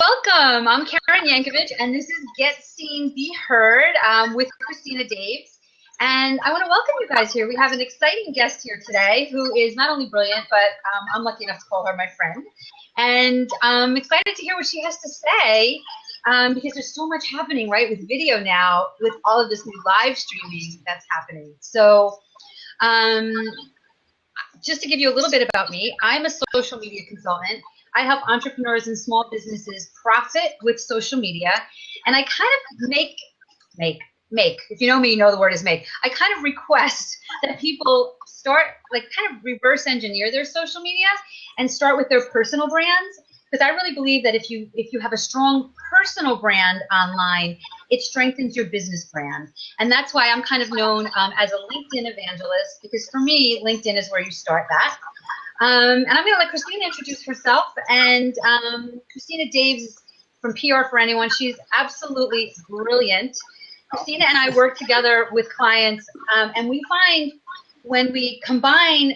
welcome. I'm Karen Yankovich, and this is Get Seen, Be Heard with Christina Daves. And I want to welcome you guys here. We have an exciting guest here today who is not only brilliant, but I'm lucky enough to call her my friend. And I'm excited to hear what she has to say because there's so much happening, right, with video now, with all of this new live streaming that's happening. So just to give you a little bit about me, I'm a social media consultant. I help entrepreneurs and small businesses profit with social media. And I kind of make, if you know me, you know the word is make. I kind of request that people start, like, kind of reverse engineer their social media and start with their personal brands. Because I really believe that if you have a strong personal brand online, it strengthens your business brand. And that's why I'm kind of known as a LinkedIn evangelist, because for me, LinkedIn is where you start that. And I'm going to let Christina introduce herself. And Christina Daves from PR for Anyone. She's absolutely brilliant. Christina and I work together with clients, and we find when we combine,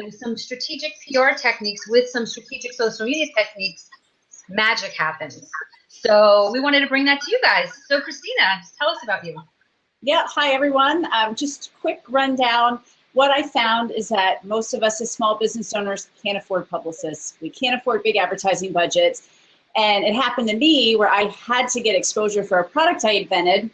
some strategic PR techniques with some strategic social media techniques, magic happens. So we wanted to bring that to you guys. So Christina, tell us about you. Yeah, hi everyone. Just quick rundown. What I found is that most of us as small business owners can't afford publicists. We can't afford big advertising budgets. And it happened to me where I had to get exposure for a product I invented,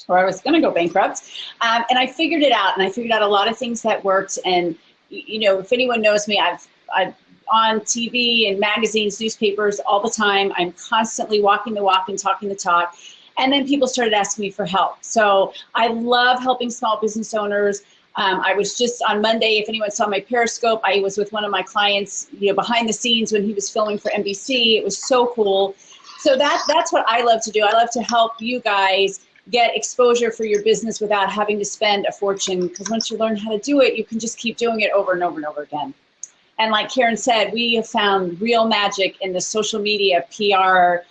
or I was going to go bankrupt. And I figured it out, and I figured out a lot of things that worked. And, if anyone knows me, I've on TV and magazines, newspapers all the time. I'm constantly walking the walk and talking the talk. And then people started asking me for help. So I love helping small business owners. I was just on Monday, if anyone saw my Periscope, I was with one of my clients, behind the scenes when he was filming for NBC. It was so cool. So that's what I love to do. I love to help you guys get exposure for your business without having to spend a fortune, because once you learn how to do it, you can just keep doing it over and over and over again. And like Karen said, we have found real magic in the social media PR,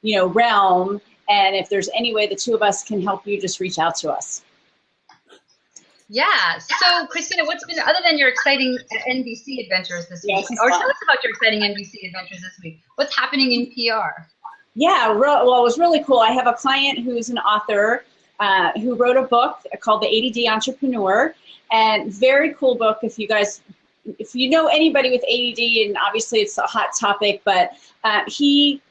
realm. And if there's any way the two of us can help you, just reach out to us. Yeah. So Christina, what's been, other than your exciting NBC adventures this week, or tell us about your exciting NBC adventures this week. What's happening in PR? Yeah, well, it was really cool. I have a client who's an author who wrote a book called The ADD Entrepreneur, and very cool book. If you know anybody with ADD, and obviously it's a hot topic, but he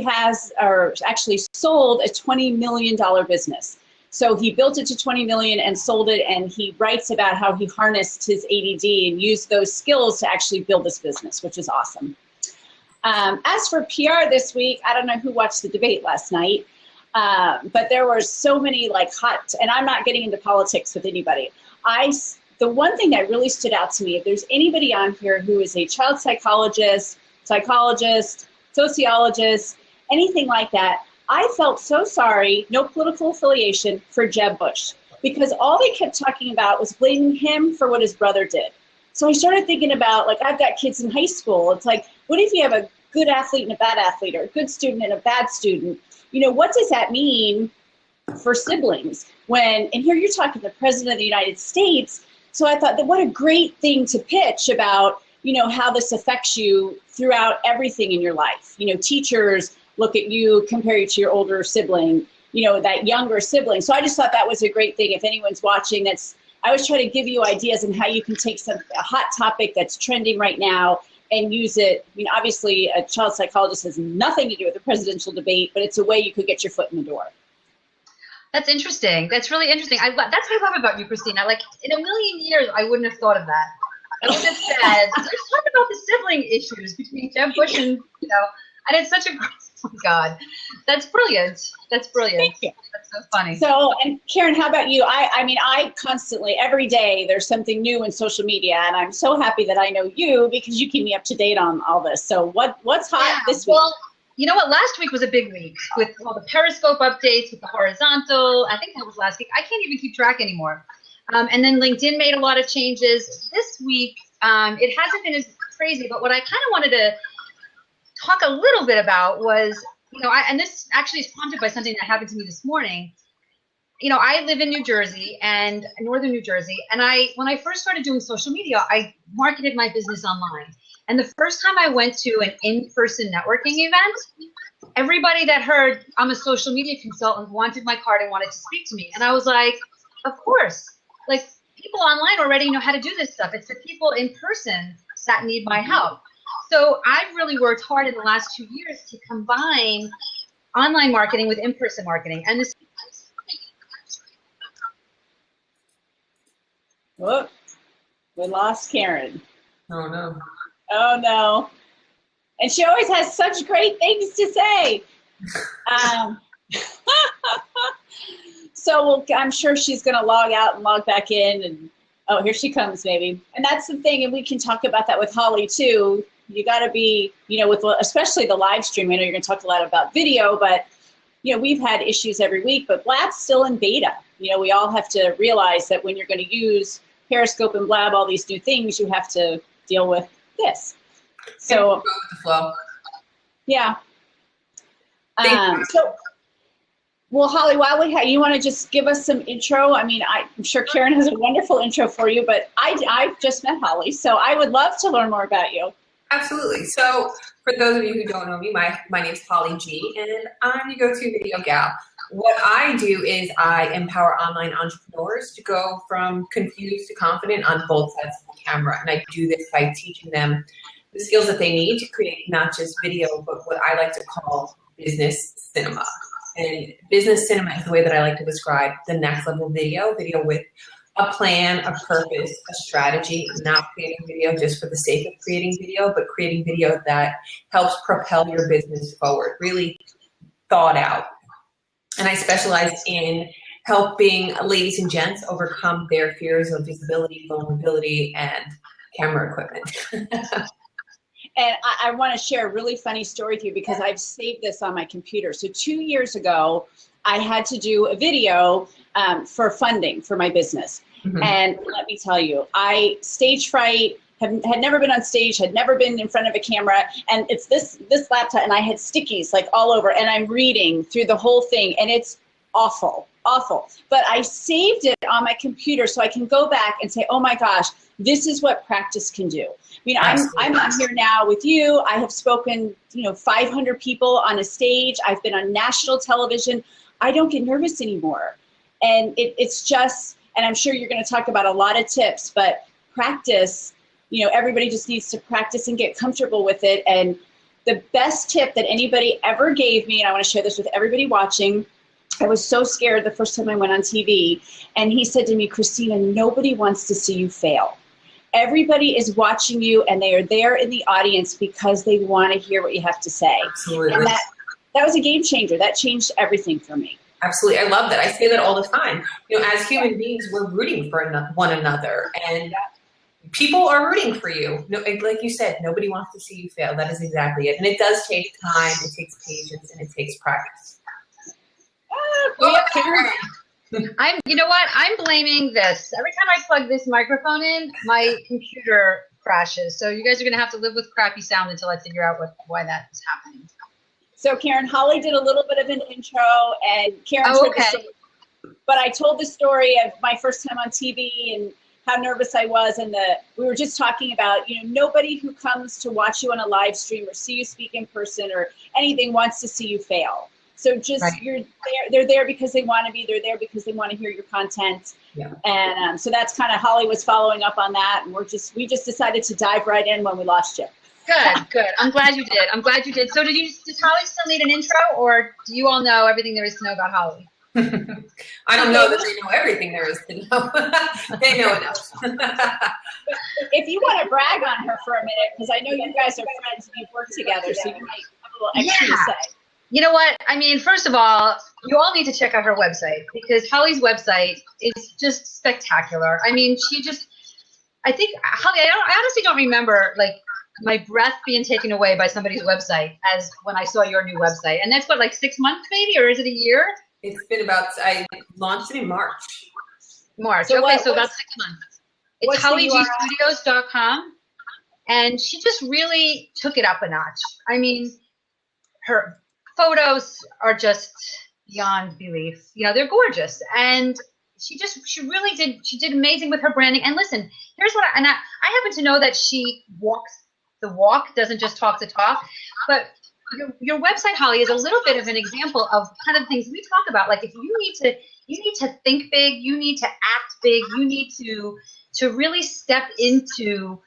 has, or actually sold a $20 million business. So he built it to 20 million and sold it, and he writes about how he harnessed his ADD and used those skills to actually build this business, which is awesome. As for PR this week, I don't know who watched the debate last night, but there were so many hot, and I'm not getting into politics with anybody. The one thing that really stood out to me, if there's anybody on here who is a child psychologist, sociologist, anything like that, I felt so sorry, no political affiliation, for Jeb Bush, because all they kept talking about was blaming him for what his brother did. So I started thinking about, I've got kids in high school. It's like, what if you have a good athlete and a bad athlete, or a good student and a bad student? What does that mean for siblings? And here you're talking to the President of the United States. So I thought that what a great thing to pitch about, how this affects you throughout everything in your life. Teachers look at you, compare you to your older sibling, that younger sibling. So I just thought that was a great thing. If anyone's watching, I was trying to give you ideas on how you can take a hot topic that's trending right now and use it. Obviously a child psychologist has nothing to do with the presidential debate, but it's a way you could get your foot in the door. That's interesting. That's really interesting. That's what I love about you, Christina. In a million years, I wouldn't have thought of that. I would have said, let's talk about the sibling issues between Jeb Bush and, and it's such a, oh my God, that's brilliant. That's brilliant. Thank you. That's so funny. So, and Karen, how about you? I constantly, every day, there's something new in social media, and I'm so happy that I know you because you keep me up to date on all this. So what's hot this week? Well, you know what? Last week was a big week with all the Periscope updates, with the horizontal. I think that was last week. I can't even keep track anymore. And then LinkedIn made a lot of changes. This week, it hasn't been as crazy, but what I kind of wanted to talk a little bit about was, and this actually is prompted by something that happened to me this morning. I live in New Jersey, and northern New Jersey, and when I first started doing social media, I marketed my business online. And the first time I went to an in-person networking event, everybody that heard I'm a social media consultant wanted my card and wanted to speak to me. And I was like, of course. Like, people online already know how to do this stuff. It's the people in person that need my help. So I've really worked hard in the last 2 years to combine online marketing with in-person marketing. And this. Whoop, we lost Karen. Oh no. Oh no. And she always has such great things to say. So I'm sure she's going to log out and log back in. And oh, here she comes, maybe. And that's the thing. And we can talk about that with Holly, too. You got to be, you know, with especially the live stream. I know you're going to talk a lot about video, but, you know, we've had issues every week. But Blab's still in beta. You know, we all have to realize that when you're going to use Periscope and Blab, all these new things, you have to deal with this. So, go with the flow. Yeah. So, well, Holly, while we have, you want to just give us some intro? I mean, I'm sure Karen has a wonderful intro for you, but I just met Holly, so I would love to learn more about you. Absolutely. So for those of you who don't know me, my name is Holly G, and I'm your go-to video gal. What I do is I empower online entrepreneurs to go from confused to confident on both sides of the camera. And I do this by teaching them the skills that they need to create not just video, but what I like to call business cinema. And business cinema is the way that I like to describe the next level video with a plan, a purpose, a strategy, not creating video just for the sake of creating video, but creating video that helps propel your business forward, really thought out. And I specialize in helping ladies and gents overcome their fears of visibility, vulnerability, and camera equipment. And I want to share a really funny story with you because I've saved this on my computer. So 2 years ago, I had to do a video for funding for my business. Mm-hmm. And let me tell you, I stage fright, had never been on stage, had never been in front of a camera. And it's this laptop, and I had stickies like all over, and I'm reading through the whole thing, and it's awful. But I saved it on my computer so I can go back and say, oh my gosh, this is what practice can do. I mean, I'm on here now with you. I have spoken, 500 people on a stage. I've been on national television. I don't get nervous anymore. And it's just, and I'm sure you're going to talk about a lot of tips, but practice, everybody just needs to practice and get comfortable with it. And the best tip that anybody ever gave me, and I want to share this with everybody watching, I was so scared the first time I went on TV, and he said to me, Christina, nobody wants to see you fail. Everybody is watching you, and they are there in the audience because they want to hear what you have to say. Absolutely. And that was a game changer. That changed everything for me. Absolutely. I love that. I say that all the time. As human beings, we're rooting for one another, and people are rooting for you. Like you said, nobody wants to see you fail. That is exactly it. And it does take time, it takes patience, and it takes practice. You know what? I'm blaming this. Every time I plug this microphone in, my computer crashes. So you guys are going to have to live with crappy sound until I figure out why that is happening. So Karen, Holly did a little bit of an intro, and Karen heard the story. But I told the story of my first time on TV and how nervous I was, and we were just talking about, nobody who comes to watch you on a live stream or see you speak in person or anything wants to see you fail. So just You're there. They're there because they want to be. They're there because they want to hear your content. Yeah. And so that's kind of Holly was following up on that, and we just decided to dive right in when we lost you. Good. I'm glad you did. So does Holly still need an intro, or do you all know everything there is to know about Holly? I don't know that they know everything there is to know. They know enough. If you want to brag on her for a minute, because I know you guys are friends and you've worked together, so you might have a little extra to say. You know what? I mean, first of all, you all need to check out her website, because Holly's website is just spectacular. I mean, I think, Holly, I honestly don't remember, like, my breath being taken away by somebody's website as when I saw your new website. And that's what, like 6 months maybe, or is it a year? It's been I launched it in March. So about 6 months. It's hollygstudios.com. And she just really took it up a notch. I mean, her photos are just beyond belief. They're gorgeous. And she did amazing with her branding. And listen, here's what I happen to know that she walks the walk, doesn't just talk the talk. But your website, Holly, is a little bit of an example of kind of things we talk about. Like, if you need to think big, you need to act big, you need to really step into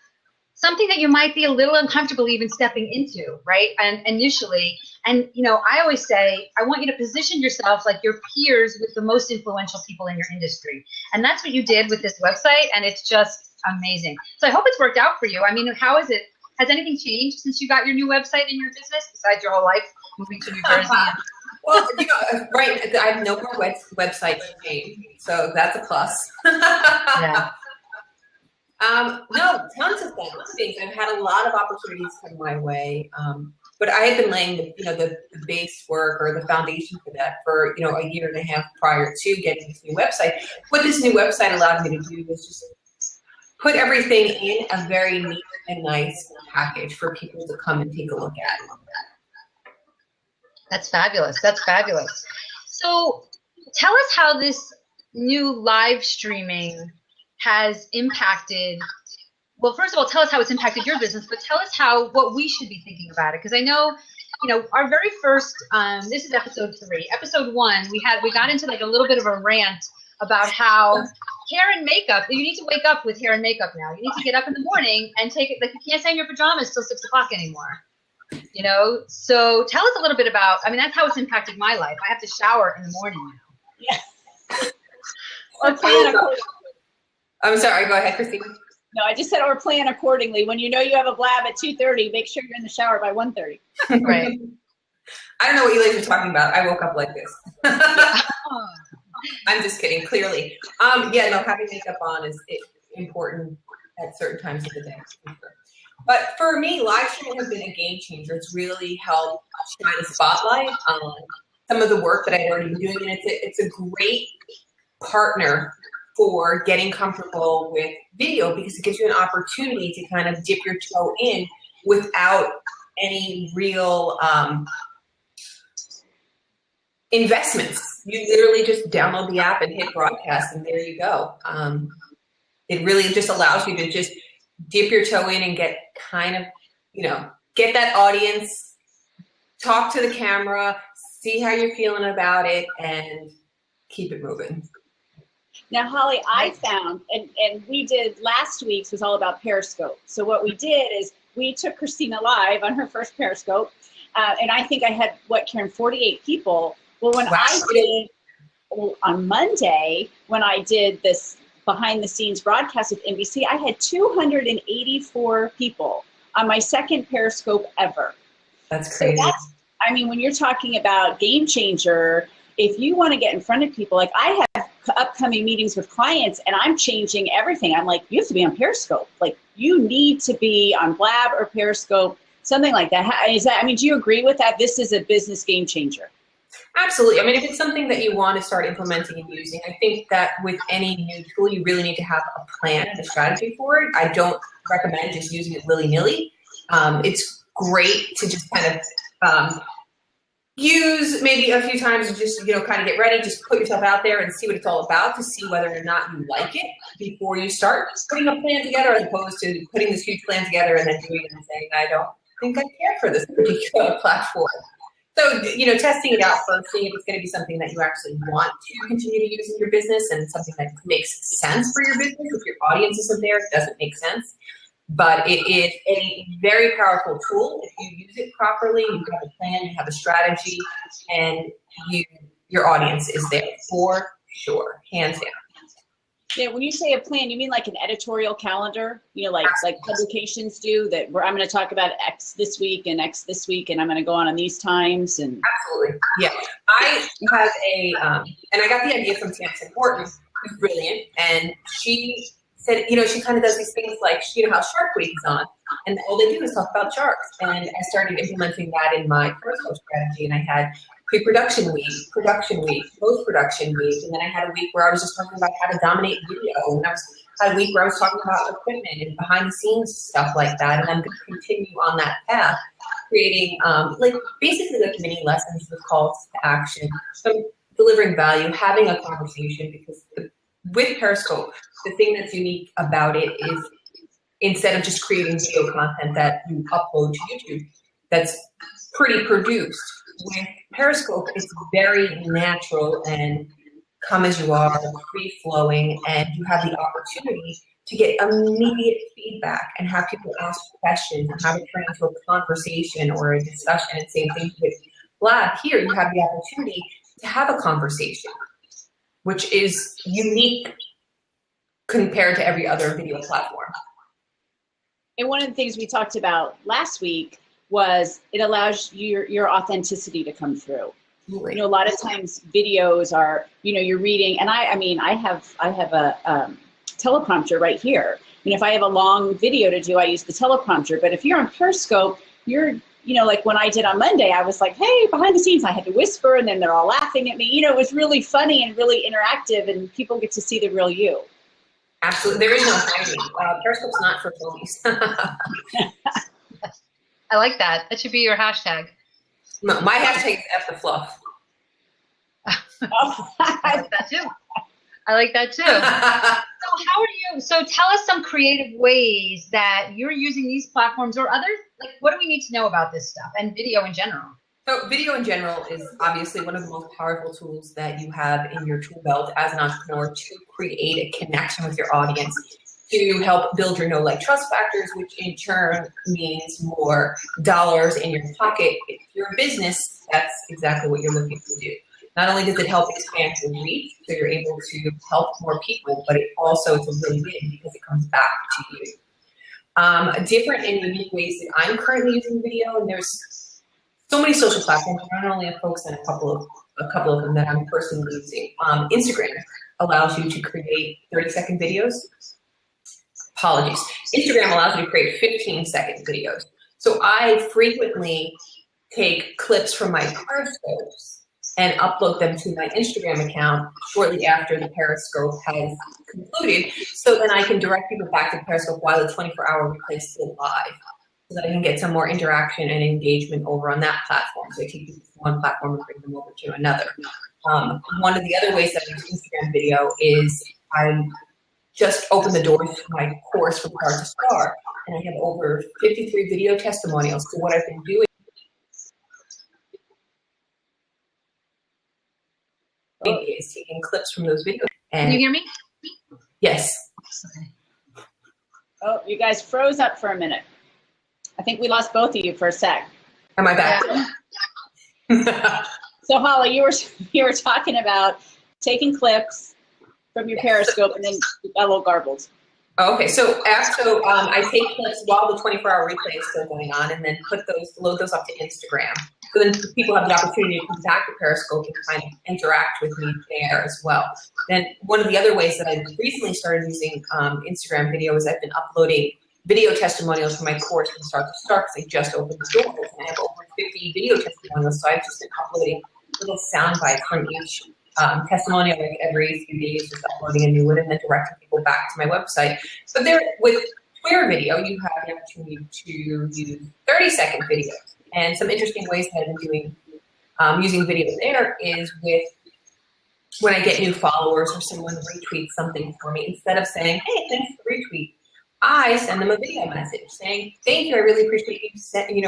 something that you might be a little uncomfortable even stepping into, right? And initially, and I always say, I want you to position yourself like your peers with the most influential people in your industry. And that's what you did with this website, and it's just amazing. So I hope it's worked out for you. I mean, how is it? Has anything changed since you got your new website in your business, besides your whole life moving to New Jersey? Well, right, I have no more website change, so that's a plus. Yeah. No, tons of things. I've had a lot of opportunities come my way, but I had been laying the base work or the foundation for that for a year and a half prior to getting this new website. What this new website allowed me to do was just put everything in a very neat and nice package for people to come and take a look at. That's fabulous. That's fabulous. So tell us how this new live streaming has impacted, well, first of all, tell us how it's impacted your business, but tell us what we should be thinking about it. Because I know, our very first, this is episode 3. Episode 1, we got into like a little bit of a rant about how hair and makeup, you need to wake up with hair and makeup now. You need to get up in the morning and take it, like you can't stay in your pajamas till 6 o'clock anymore. So tell us a little bit about, that's how it's impacted my life. I have to shower in the morning now. Yeah. Or plan accordingly. I'm sorry, go ahead, Christina. No, I just said, or plan accordingly. When you know you have a blab at 2:30, make sure you're in the shower by 1:30. Right. I don't know what you ladies are talking about. I woke up like this. I'm just kidding, clearly. Having makeup on is important at certain times of the day. But for me, live streaming has been a game changer. It's really helped shine a spotlight on some of the work that I've already been doing, and it's a great partner for getting comfortable with video because it gives you an opportunity to kind of dip your toe in without any real investments. You literally just download the app and hit broadcast, and there you go. It really just allows you to just dip your toe in and get kind of, get that audience, talk to the camera, see how you're feeling about it, and keep it moving. Now, Holly, I found, and we did last week's was all about Periscope. So what we did is we took Christina live on her first Periscope, and I think I had, Karen, 48 people. Well, when I did, on Monday, when I did this behind the scenes broadcast with NBC, I had 284 people on my second Periscope ever. That's crazy. So when you're talking about game changer, if you want to get in front of people, like I have upcoming meetings with clients and I'm changing everything. I'm like, you have to be on Periscope. Like you need to be on Blab or Periscope, something like that. Do you agree with that? This is a business game changer. Absolutely. If it's something that you want to start implementing and using, I think that with any new tool, you really need to have a plan and a strategy for it. I don't recommend just using it willy-nilly. It's great to just kind of use maybe a few times and just, kind of get ready, just put yourself out there and see what it's all about to see whether or not you like it before you start putting a plan together, as opposed to putting this huge plan together and then doing it and saying, I don't think I care for this particular platform. So, testing it out first, seeing if it's going to be something that you actually want to continue to use in your business and something that makes sense for your business. If your audience isn't there, it doesn't make sense. But it is a very powerful tool. If you use it properly, you have a plan, you have a strategy, and your audience is there for sure, hands down. Yeah, when you say a plan, you mean like an editorial calendar, like publications do, that where I'm going to talk about X this week and X this week, and I'm going to go on these times. And absolutely, yeah. I have and I got the idea from Samson Horton, who's brilliant, and she said, she kind of does these things like, how Shark Week is on, and all they do is talk about sharks. And I started implementing that in my personal strategy, and I had pre-production week, production week, post-production week, and then I had a week where I was just talking about how to dominate video, and I had a week where I was talking about equipment and behind-the-scenes stuff like that, and I'm going to continue on that path, creating basically mini lessons with calls to action, so delivering value, having a conversation, because with Periscope, the thing that's unique about it is instead of just creating video content that you upload to YouTube, that's pretty produced. With Periscope, it's very natural and come as you are, free-flowing, and you have the opportunity to get immediate feedback and have people ask questions and have it turn into a conversation or a discussion. And same thing with Blab. Here, you have the opportunity to have a conversation, which is unique compared to every other video platform. And one of the things we talked about last week was it allows your authenticity to come through. You know, a lot of times videos are, you know, you're reading, and I mean, I have a teleprompter right here. And if I have a long video to do, I use the teleprompter. But if you're on Periscope, you're, you know, like when I did on Monday, I was like, hey, behind the scenes, I had to whisper, and then they're all laughing at me. You know, it was really funny and really interactive, and people get to see the real you. Absolutely. There is no hiding. Periscope's not for police. I like that. That should be your hashtag. No, my hashtag is F the fluff. I like that too. I like that too. So how are you? So tell us some creative ways that you're using these platforms or others. Like, what do we need to know about this stuff and video in general? So video in general is obviously one of the most powerful tools that you have in your tool belt as an entrepreneur to create a connection with your audience, to help build your know, like, trust factors, which in turn means more dollars in your pocket. If you're a business, that's exactly what you're looking to do. Not only does it help expand your reach, so you're able to help more people, but it also is a really win because it comes back to you. Different and unique ways that I'm currently using video, and there's so many social platforms. I only have focused on a couple of them that I'm personally using. Instagram allows you to create 30-second videos. Apologies. Instagram allows you to create 15-second videos. So I frequently take clips from my Periscopes and upload them to my Instagram account shortly after the Periscope has concluded, so then I can direct people back to Periscope while the 24-hour replay is still live, so that I can get some more interaction and engagement over on that platform. So I take people from one platform and bring them over to another. One of the other ways that I use Instagram video is I just opened the doors to my course From Start to Star, and I have over 53 video testimonials. So what I've been doing is taking clips from those videos. And can you hear me? Yes. Okay. Oh, you guys froze up for a minute. I think we lost both of you for a sec. Am I back? Yeah. So Holly, you were talking about taking clips from your Periscope, and then you got a little garbled. Okay, so I take clips while the 24-hour replay is still going on, and then load those up to Instagram. So then people have the opportunity to come back to Periscope and kind of interact with me there as well. Then one of the other ways that I've recently started using Instagram video is I've been uploading video testimonials from my course From Start to Star, because I just opened the doors, and I have over 50 video testimonials. So I've just been uploading little sound bites from each testimonial, like every few days, just uploading a new one and then directing people back to my website. So there, with Twitter video, you have the opportunity to use 30-second videos. And some interesting ways that I've been doing using video there is with when I get new followers or someone retweets something for me, instead of saying, hey, thanks for the retweet, I send them a video message saying, thank you, I really appreciate you,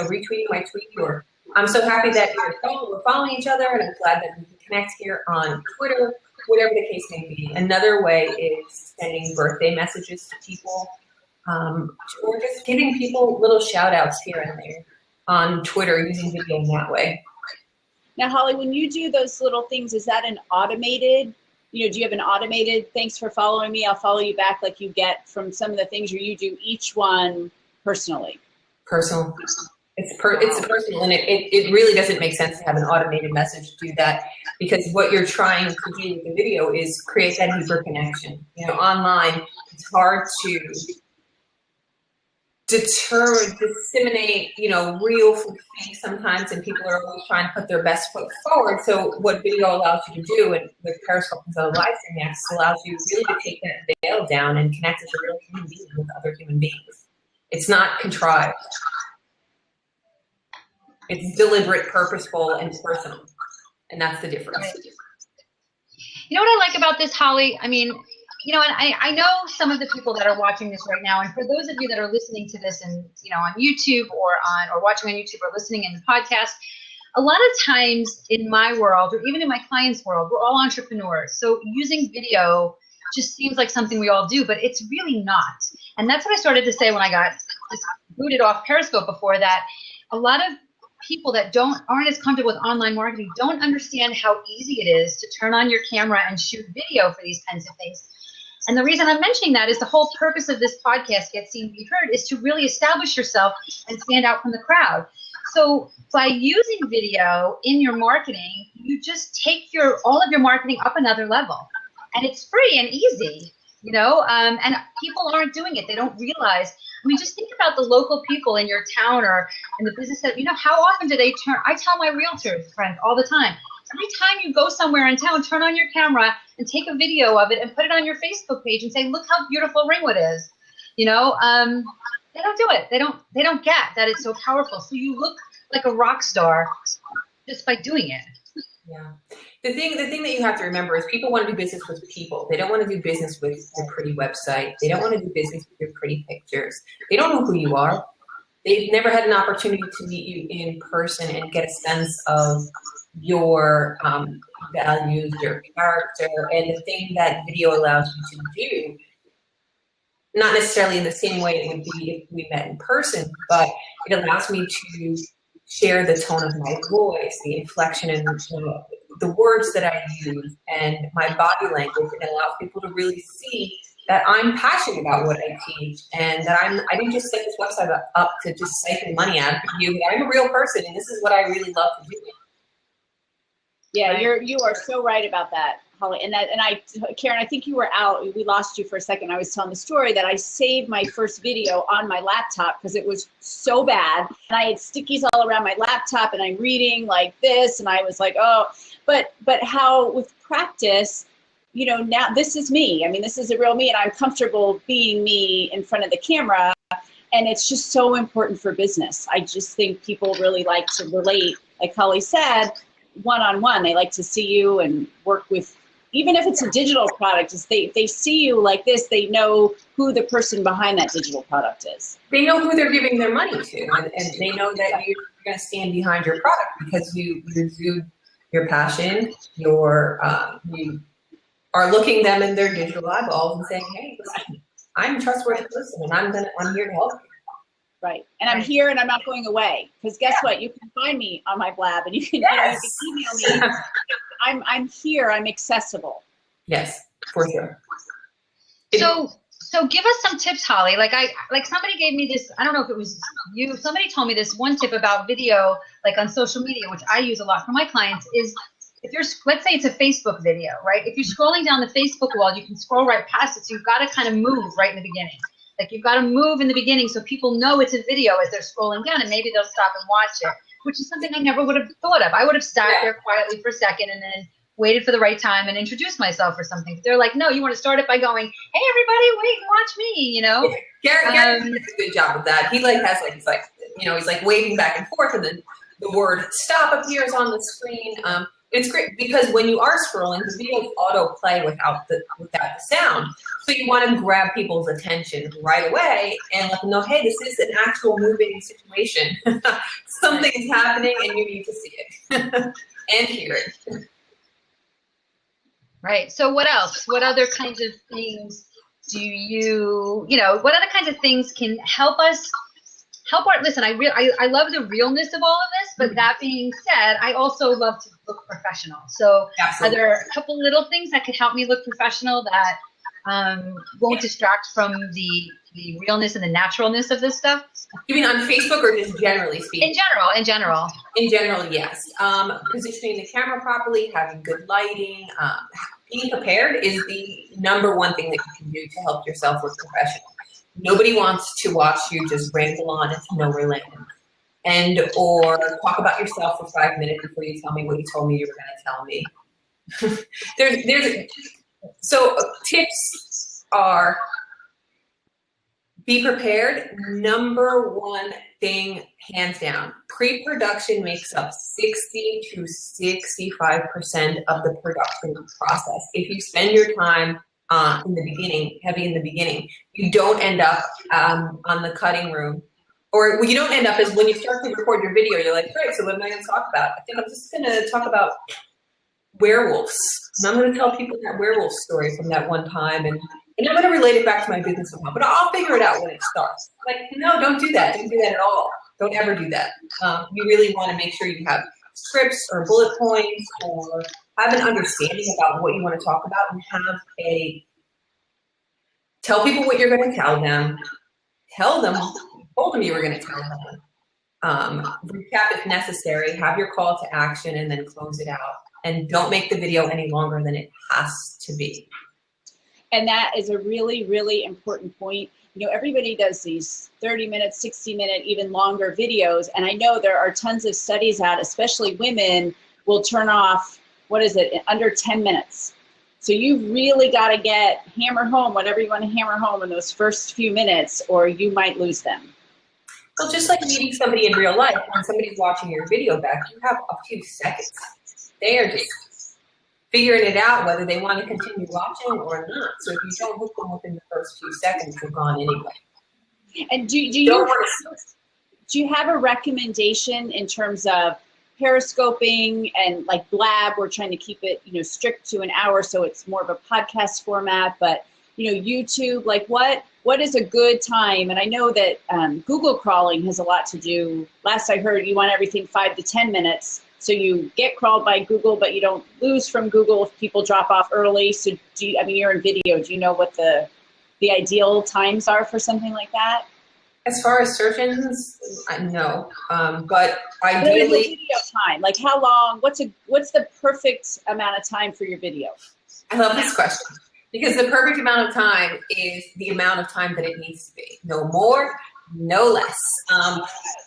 retweeting my tweet, or I'm so happy that we're following each other, and I'm glad that we can connect here on Twitter, whatever the case may be. Another way is sending birthday messages to people, or just giving people little shout outs here and there on Twitter using video in that way. Now, Holly, when you do those little things, is that an automated, do you have an automated, thanks for following me, I'll follow you back, like you get from some of the things, or you do each one personally? Personal. It's personal, and it really doesn't make sense to have an automated message do that, because what you're trying to do with the video is create that deeper connection. Online, it's hard to disseminate, real fake sometimes, and people are always trying to put their best foot forward. So what video allows you to do, and with Periscope and other live streaming apps, allows you really to take that veil down and connect as a real human being with other human beings. It's not contrived. It's deliberate, purposeful, and personal. And that's the difference. You know what I like about this, Holly? I mean, you know, and I know some of the people that are watching this right now, and for those of you that are listening to this and, you know, on YouTube or watching on YouTube or listening in the podcast, a lot of times in my world, or even in my clients' world, we're all entrepreneurs. So using video just seems like something we all do, but it's really not. And that's what I started to say when I got just booted off Periscope before, that a lot of people that aren't as comfortable with online marketing don't understand how easy it is to turn on your camera and shoot video for these kinds of things. And the reason I'm mentioning that is the whole purpose of this podcast, Get Seen, Be Heard, is to really establish yourself and stand out from the crowd. So by using video in your marketing, you just take all of your marketing up another level. And it's free and easy, you know, and people aren't doing it. They don't realize. I mean, just think about the local people in your town or in the business that, you know, how often do they I tell my realtors friends all the time, every time you go somewhere in town, turn on your camera and take a video of it and put it on your Facebook page and say, look how beautiful Ringwood is. You know, they don't do it. They don't get that it's so powerful. So you look like a rock star just by doing it. Yeah. The thing that you have to remember is people want to do business with people. They don't want to do business with your pretty website. They don't want to do business with your pretty pictures. They don't know who you are. They've never had an opportunity to meet you in person and get a sense of your values, your character, and the thing that video allows you to do. Not necessarily in the same way it would be if we met in person, but it allows me to share the tone of my voice, the inflection and the words that I use, and my body language. It allows people to really see that I'm passionate about what I teach, and that I didn't just set this website up to just siphon money out of you. But I'm a real person, and this is what I really love to do. Yeah, right? You are so right about that, Holly. And Karen, I think you were out. We lost you for a second. I was telling the story that I saved my first video on my laptop because it was so bad, and I had stickies all around my laptop, and I'm reading like this, and I was like, oh. But how with practice, you know, now this is me. I mean, this is a real me, and I'm comfortable being me in front of the camera. And it's just so important for business. I just think people really like to relate, like Holly said, one-on-one. They like to see you and work with, even if it's a digital product, is they see you like this, they know who the person behind that digital product is. They know who they're giving their money to, and they know that you're going to stand behind your product because you exude your passion, you are looking them in their digital eyeballs and saying, hey, listen, I'm a trustworthy person, and I'm here to help you. Right. And I'm here, and I'm not going away. Because guess what? You can find me on my blab, and you can, yes. You can email me. I'm here. I'm accessible. Yes, for sure. So give us some tips, Holly. Like somebody gave me this, I don't know if it was you, somebody told me this one tip about video, like on social media, which I use a lot for my clients, is if you're, let's say it's a Facebook video, right? If you're scrolling down the Facebook wall, you can scroll right past it. So you've got to kind of move right in the beginning. Like you've got to move in the beginning so people know it's a video as they're scrolling down, and maybe they'll stop and watch it, which is something I never would have thought of. I would have sat there quietly for a second and then waited for the right time and introduced myself or something. But they're like, no, you want to start it by going, hey, everybody, wait and watch me, you know? Gary does a good job of that. He he's like waving back and forth, and then the word stop appears on the screen. It's great because when you are scrolling, the videos auto play without the sound. So you want to grab people's attention right away and let them know, hey, this is an actual moving situation. Something is happening and you need to see it and hear it. Right. So what else? What other kinds of things do what other kinds of things can help listen, I love the realness of all of this, but that being said, I also love to look professional. So Absolutely. Are there a couple little things that could help me look professional that won't distract from the realness and the naturalness of this stuff? You mean on Facebook or just generally speaking? In general. In general, yes. Positioning the camera properly, having good lighting, being prepared is the number one thing that you can do to help yourself look professional. Nobody wants to watch you just ramble on into nowhere land or talk about yourself for 5 minutes before you tell me what you told me you were going to tell me. So tips are be prepared. Number one thing, hands down, pre-production makes up 60 to 65% of the production process. If you spend your time in the beginning, you don't end up on the cutting room. Or what you don't end up is when you start to record your video, you're like, great, so what am I going to talk about? I think I'm just going to talk about werewolves. And I'm going to tell people that werewolf story from that one time. And I'm going to relate it back to my business somehow. But I'll figure it out when it starts. Like, no, don't do that. Don't do that at all. Don't ever do that. You really want to make sure you have scripts or bullet points or have an understanding about what you want to talk about and tell people what you're going to tell them. Told them you were going to tell them. Recap if necessary, have your call to action, and then close it out. And don't make the video any longer than it has to be. And that is a really, really important point. You know, everybody does these 30-minute, 60-minute, even longer videos. And I know there are tons of studies out, especially women will turn off, under 10 minutes. So you've really got to hammer home whatever you want to hammer home in those first few minutes, or you might lose them. Well, just like meeting somebody in real life, when somebody's watching your video back, you have a few seconds. They are just figuring it out whether they want to continue watching or not. So if you don't hook them within the first few seconds, they're gone anyway. And do you have a recommendation in terms of Periscoping and like Blab? We're trying to keep it, strict to an hour, so it's more of a podcast format. But YouTube, like what is a good time? And I know that Google crawling has a lot to do. Last I heard, you want everything 5 to 10 minutes. So you get crawled by Google, but you don't lose from Google if people drop off early. So you're in video. Do you know what the ideal times are for something like that? As far as search engines, no. But ideally, video time, like how long? What's the perfect amount of time for your video? I love this question because the perfect amount of time is the amount of time that it needs to be. No more, no less.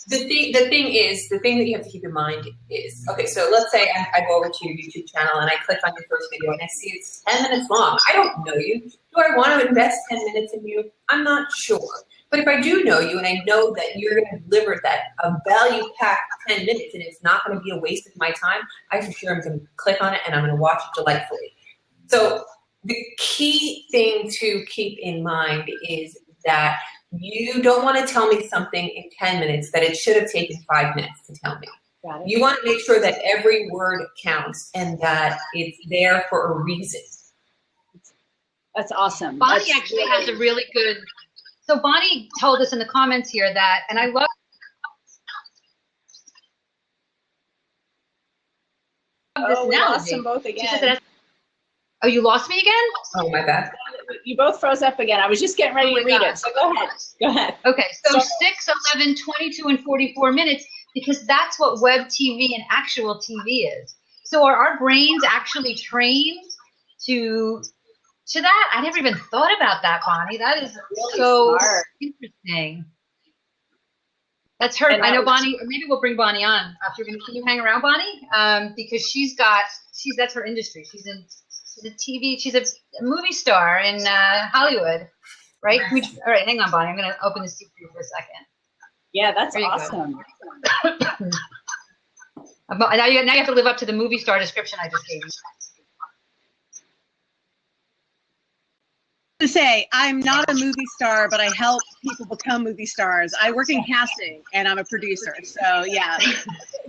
The thing that you have to keep in mind is, okay, so let's say I go over to your YouTube channel and I click on your first video and I see it's 10 minutes long. I don't know you. Do I want to invest 10 minutes in you? I'm not sure. But if I do know you and I know that you're going to deliver a value-packed 10 minutes and it's not going to be a waste of my time, I for sure am going to click on it and I'm going to watch it delightfully. So the key thing to keep in mind is that you don't want to tell me something in 10 minutes that it should have taken 5 minutes to tell me. Got it. You want to make sure that every word counts and that it's there for a reason. That's awesome. Bonnie actually has a really good, so Bonnie told us in the comments here that, and I love this we analogy. lost them both again. Oh, you lost me again? Oh, my bad. You both froze up again. I was just getting ready to read it. So go ahead. Okay, so 6, 11, 22, and 44 minutes, because that's what web TV and actual TV is. So are our brains actually trained to that? I never even thought about that, Bonnie. That is really so smart. Interesting. That's her. I know Bonnie, or maybe we'll bring Bonnie on. Can you hang around, Bonnie? Because that's her industry. She's a movie star in Hollywood, right? All right, hang on, Bonnie. I'm going to open this for you for a second. Yeah, that's awesome. Now you have to live up to the movie star description I just gave you. To say I'm not a movie star, but I help people become movie stars. I work in casting and I'm a producer. So yeah,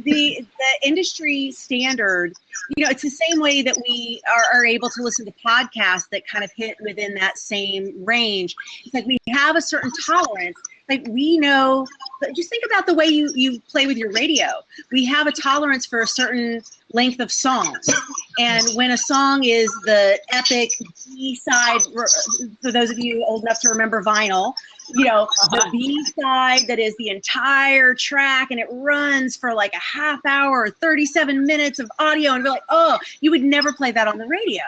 the industry standard, it's the same way that we are able to listen to podcasts that kind of hit within that same range. It's like we have a certain tolerance. Like we know, just think about the way you play with your radio. We have a tolerance for a certain length of songs. And when a song is the epic B-side, for those of you old enough to remember vinyl, the B-side that is the entire track and it runs for like a half hour or 37 minutes of audio and we're like, oh, you would never play that on the radio.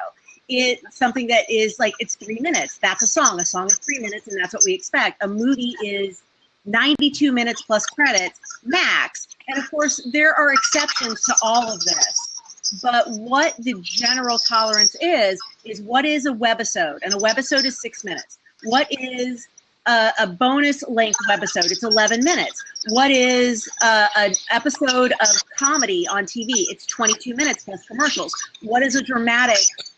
It's something that is like, it's 3 minutes. That's a song. A song is 3 minutes, and that's what we expect. A movie is 92 minutes plus credits, max. And of course, there are exceptions to all of this. But what the general tolerance is what is a webisode? And a webisode is 6 minutes. What is a bonus length webisode? It's 11 minutes. What is an episode of comedy on TV? It's 22 minutes plus commercials. What is a dramatic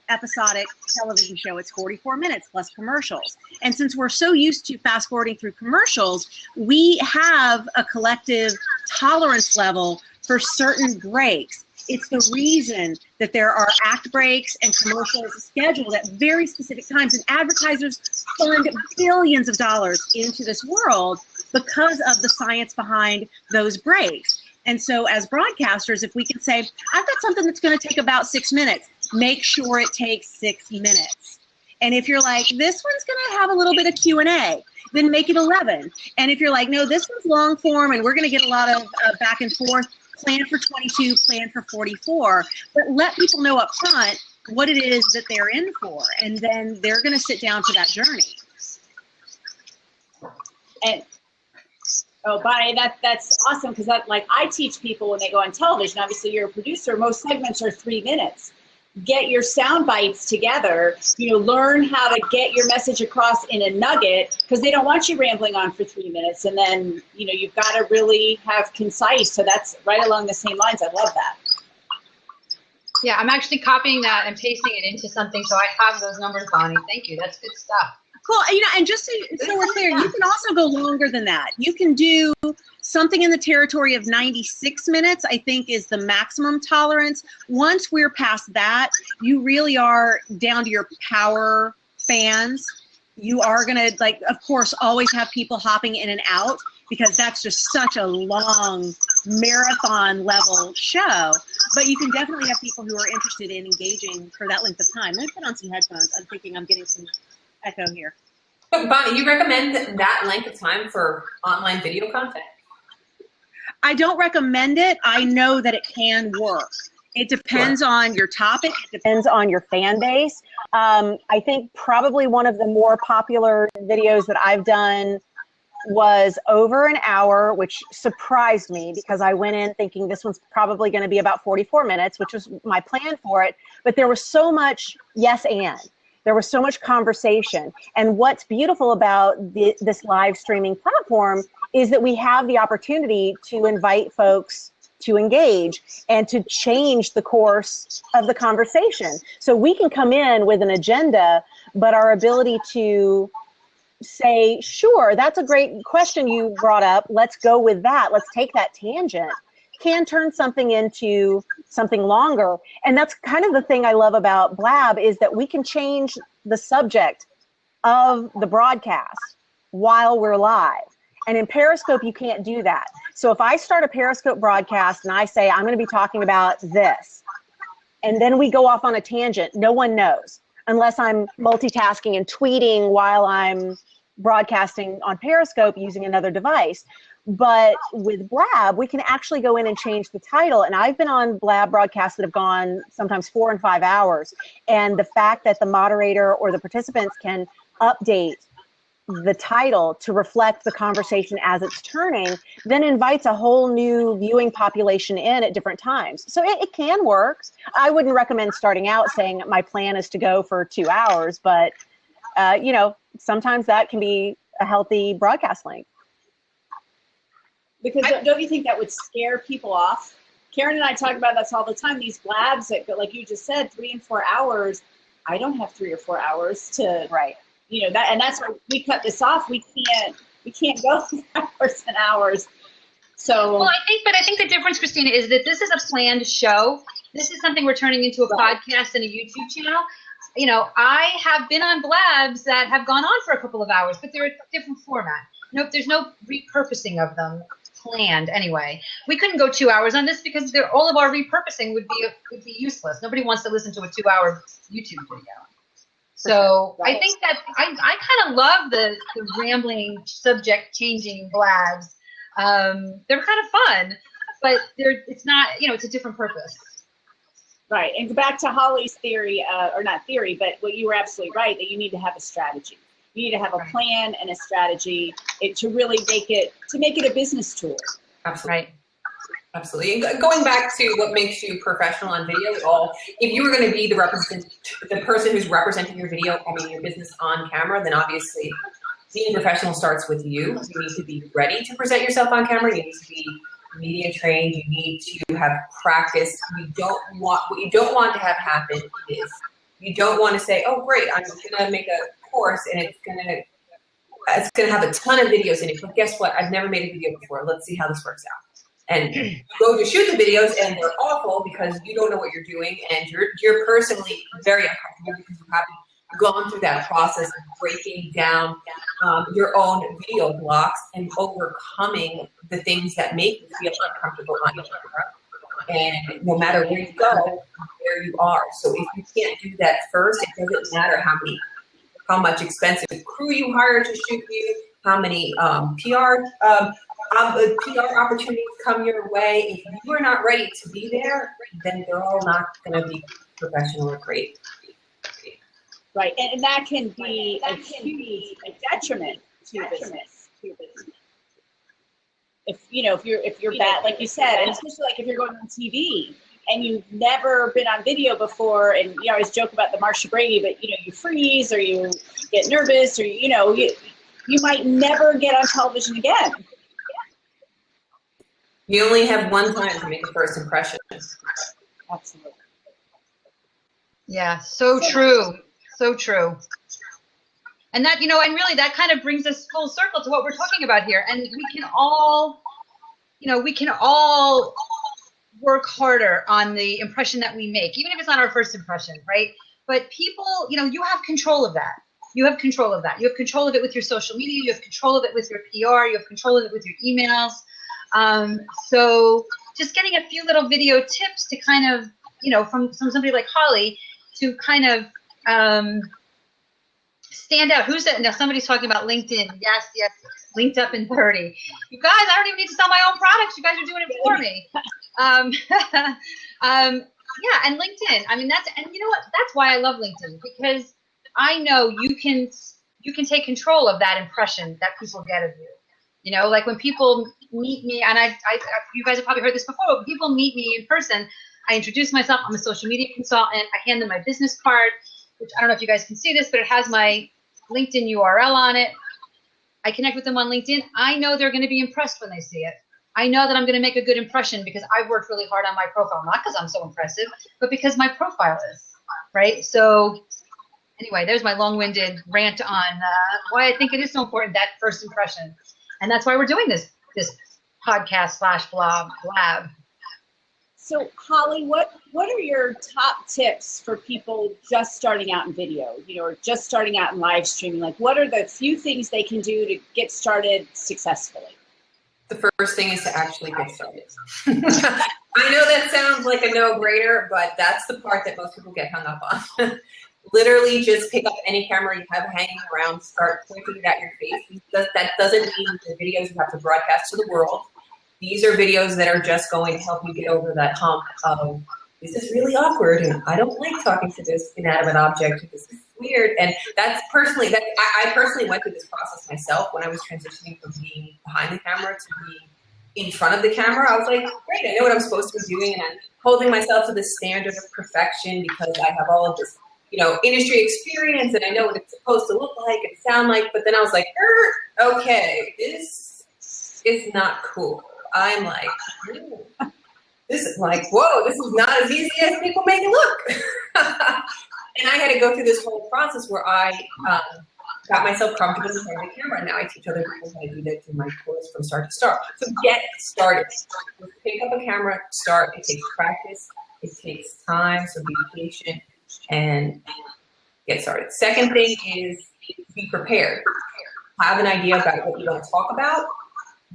episodic television show. It's 44 minutes plus commercials. And since we're so used to fast forwarding through commercials, we have a collective tolerance level for certain breaks. It's the reason that there are act breaks and commercials scheduled at very specific times, and advertisers fund billions of dollars into this world because of the science behind those breaks. And so as broadcasters, if we can say, I've got something that's going to take about 6 minutes, make sure it takes 6 minutes. And if you're like, this one's going to have a little bit of Q&A, then make it 11. And if you're like, no, this one's long form and we're going to get a lot of back and forth, plan for 22, plan for 44, but let people know up front what it is that they're in for, and then they're going to sit down for that journey. And oh, Bonnie, that's awesome, because like I teach people when they go on television. Obviously, you're a producer. Most segments are 3 minutes. Get your sound bites together. Learn how to get your message across in a nugget, because they don't want you rambling on for 3 minutes. And then you've got to really have concise. So that's right along the same lines. I love that. Yeah, I'm actually copying that and pasting it into something, so I have those numbers, Bonnie. Thank you. That's good stuff. Cool. And just so we're clear, you can also go longer than that. You can do something in the territory of 96 minutes, I think, is the maximum tolerance. Once we're past that, you really are down to your power fans. You are going to, like, of course, always have people hopping in and out, because that's just such a long marathon level show. But you can definitely have people who are interested in engaging for that length of time. Let me put on some headphones. I'm thinking I'm getting some echo here. But Bonnie, you recommend that length of time for online video content? I don't recommend it. I know that it can work. It depends on your topic. It depends on your fan base. I think probably one of the more popular videos that I've done was over an hour, which surprised me, because I went in thinking this one's probably going to be about 44 minutes, which was my plan for it. But there was so much yes and. There was so much conversation. And what's beautiful about this live streaming platform is that we have the opportunity to invite folks to engage and to change the course of the conversation. So we can come in with an agenda, but our ability to say, sure, that's a great question you brought up, let's go with that, let's take that tangent, can turn something into something longer. And that's kind of the thing I love about Blab, is that we can change the subject of the broadcast while we're live. And in Periscope, you can't do that. So if I start a Periscope broadcast and I say, I'm going to be talking about this, and then we go off on a tangent, no one knows, unless I'm multitasking and tweeting while I'm broadcasting on Periscope using another device. But with Blab, we can actually go in and change the title. And I've been on Blab broadcasts that have gone sometimes 4 and 5 hours. And the fact that the moderator or the participants can update the title to reflect the conversation as it's turning, then invites a whole new viewing population in at different times. So it can work. I wouldn't recommend starting out saying my plan is to go for 2 hours, but sometimes that can be a healthy broadcast length. Because don't you think that would scare people off? Karen and I talk about this all the time. These blabs that, like you just said, 3 and 4 hours. I don't have 3 or 4 hours to, right. That, and that's why we cut this off. We can't go hours and hours. So. Well, I think the difference, Christina, is that this is a planned show. This is something we're turning into a podcast and a YouTube channel. I have been on Blabs that have gone on for a couple of hours, but they're a different format. There's no repurposing of them planned anyway. We couldn't go 2 hours on this because all of our repurposing would be useless. Nobody wants to listen to a 2-hour YouTube video. So I think that I kind of love the rambling, subject changing Blabs. They're kind of fun, but it's not, it's a different purpose. Right, and back to Holly's theory, or not theory, but what you were absolutely right, that you need to have a strategy. You need to have a plan and a strategy to really make it a business tool. Absolutely. Right. Absolutely. And going back to what makes you professional on video, if you were going to be the person who's representing your video, your business on camera, then obviously being professional starts with you. You need to be ready to present yourself on camera. You need to be media trained. You need to have practice. What you don't want to have happen is You don't want to say, oh, great, I'm going to make a course and it's going to have a ton of videos in it. But guess what? I've never made a video before. Let's see how this works out. And you go to shoot the videos and they're awful because you don't know what you're doing and you're personally very uncomfortable because you haven't gone through that process of breaking down your own video blocks and overcoming the things that make you feel uncomfortable on camera. And no matter where you go, there you are. So if you can't do that first, it doesn't matter how much expensive crew you hire to shoot you, how many PR opportunities come your way. If you are not ready to be there, then they're all not going to be professional or great. Right, and that can be a huge detriment to business. If you're bad, like you said, and especially like if you're going on TV and you've never been on video before, and you always joke about the Marsha Brady, but you freeze or you get nervous or you might never get on television again. You only have one time to make a first impression. Absolutely. Yeah, so true. So true. And that, and really that kind of brings us full circle to what we're talking about here. And we can all, work harder on the impression that we make, even if it's not our first impression, right? But people, you have control of that. You have control of that. You have control of it with your social media. You have control of it with your PR. You have control of it with your emails. So just getting a few little video tips to kind of, from somebody like Holly to kind of stand out. Who's that? Now somebody's talking about LinkedIn. Yes, linked up in 30. You guys, I don't even need to sell my own products. You guys are doing it for me. Yeah, and LinkedIn. I mean, and you know what? That's why I love LinkedIn, because I know you can take control of that impression that people get of you. Like when people meet me, and you guys have probably heard this before, but when people meet me in person, I introduce myself. I'm a social media consultant. I hand them my business card, which I don't know if you guys can see this, but it has my LinkedIn URL on it. I connect with them on LinkedIn. I know they're going to be impressed when they see it. I know that I'm going to make a good impression because I've worked really hard on my profile, not because I'm so impressive, but because my profile is, right? So anyway, there's my long-winded rant on why I think it is so important, that first impression. And that's why we're doing this podcast / blab. So Holly, what are your top tips for people just starting out in video, or just starting out in live streaming? Like, what are the few things they can do to get started successfully? The first thing is to actually get started. I know that sounds like a no-brainer, but that's the part that most people get hung up on. Literally just pick up any camera you have hanging around, start pointing it at your face. That doesn't mean the videos you have to broadcast to the world. These are videos that are just going to help you get over that hump of, this is really awkward, and I don't like talking to this inanimate object. This is weird. And I personally went through this process myself when I was transitioning from being behind the camera to being in front of the camera. I was like, great, I know what I'm supposed to be doing, and I'm holding myself to the standard of perfection because I have all of this, industry experience, and I know what it's supposed to look like and sound like. But then I was like, okay, this is not cool. I'm like, this is like, whoa, this is not as easy as people make it look. And I had to go through this whole process where I got myself comfortable in front of the camera. And now I teach other people how to do that through my course from start to start. So get started. Pick up a camera, start. It takes practice. It takes time. So be patient and get started. Second thing is be prepared. Have an idea about what you want to talk about.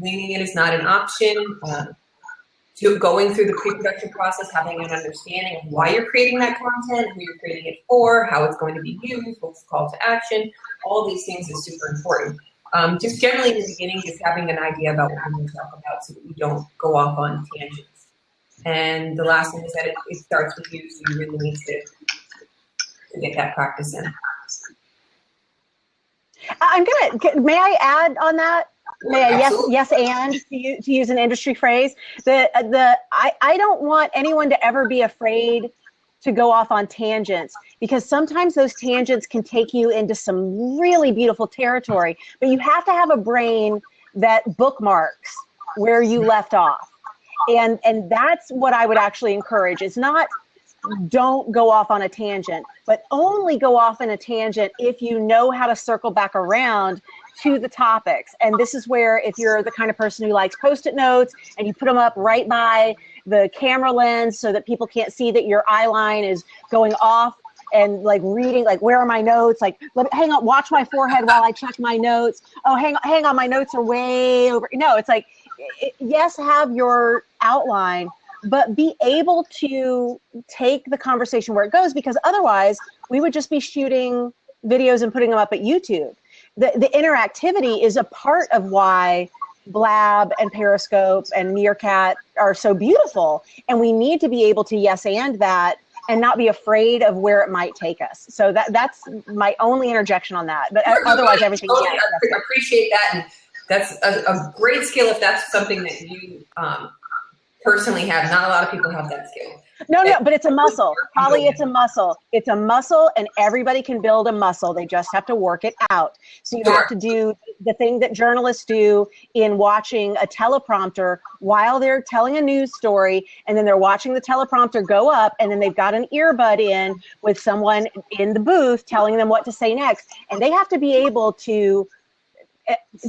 Winging it is not an option. Going through the pre-production process, having an understanding of why you're creating that content, who you're creating it for, how it's going to be used, what's the call to action. All these things is super important. Just generally in the beginning, just having an idea about what we're going to talk about so that you don't go off on tangents. And the last thing is that it starts with you, so you really need to get that practice in. May I add on that? May I, yes, and to use an industry phrase, I don't want anyone to ever be afraid to go off on tangents, because sometimes those tangents can take you into some really beautiful territory, but you have to have a brain that bookmarks where you left off. And that's what I would actually encourage. It's not don't go off on a tangent, but only go off on a tangent if you know how to circle back around to the topics. And this is where, if you're the kind of person who likes Post-it notes and you put them up right by the camera lens so that people can't see that your eye line is going off, and like reading, like, where are my notes? Like, hang on, watch my forehead while I check my notes. Oh, hang on, my notes are way over. No, it's like, yes, have your outline, but be able to take the conversation where it goes, because otherwise we would just be shooting videos and putting them up at YouTube. The interactivity is a part of why Blab and Periscope and Meerkat are so beautiful. And we need to be able to yes and that, and not be afraid of where it might take us. So that's my only interjection on that. But otherwise, everything. Totally, I appreciate that, and that's a great skill if that's something that you personally have. Not a lot of people have that skill. No, but it's a muscle. Holly, it's a muscle. It's a muscle, and everybody can build a muscle. They just have to work it out. So you have to do the thing that journalists do in watching a teleprompter while they're telling a news story, and then they're watching the teleprompter go up, and then they've got an earbud in with someone in the booth telling them what to say next. And they have to be able to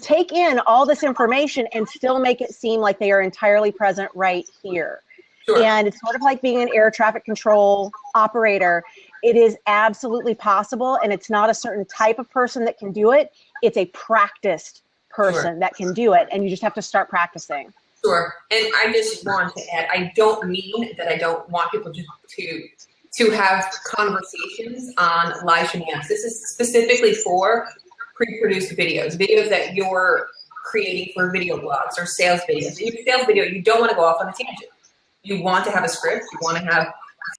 take in all this information and still make it seem like they are entirely present right here. Sure. And it's sort of like being an air traffic control operator. It is absolutely possible, and it's not a certain type of person that can do it. It's a practiced person that can do it, and you just have to start practicing. Sure. And I just want to add, I don't mean that I don't want people to have conversations on live streaming apps. This is specifically for pre-produced videos that you're creating for video blogs or sales videos. In your sales video, you don't want to go off on a tangent. You want to have a script. You want to have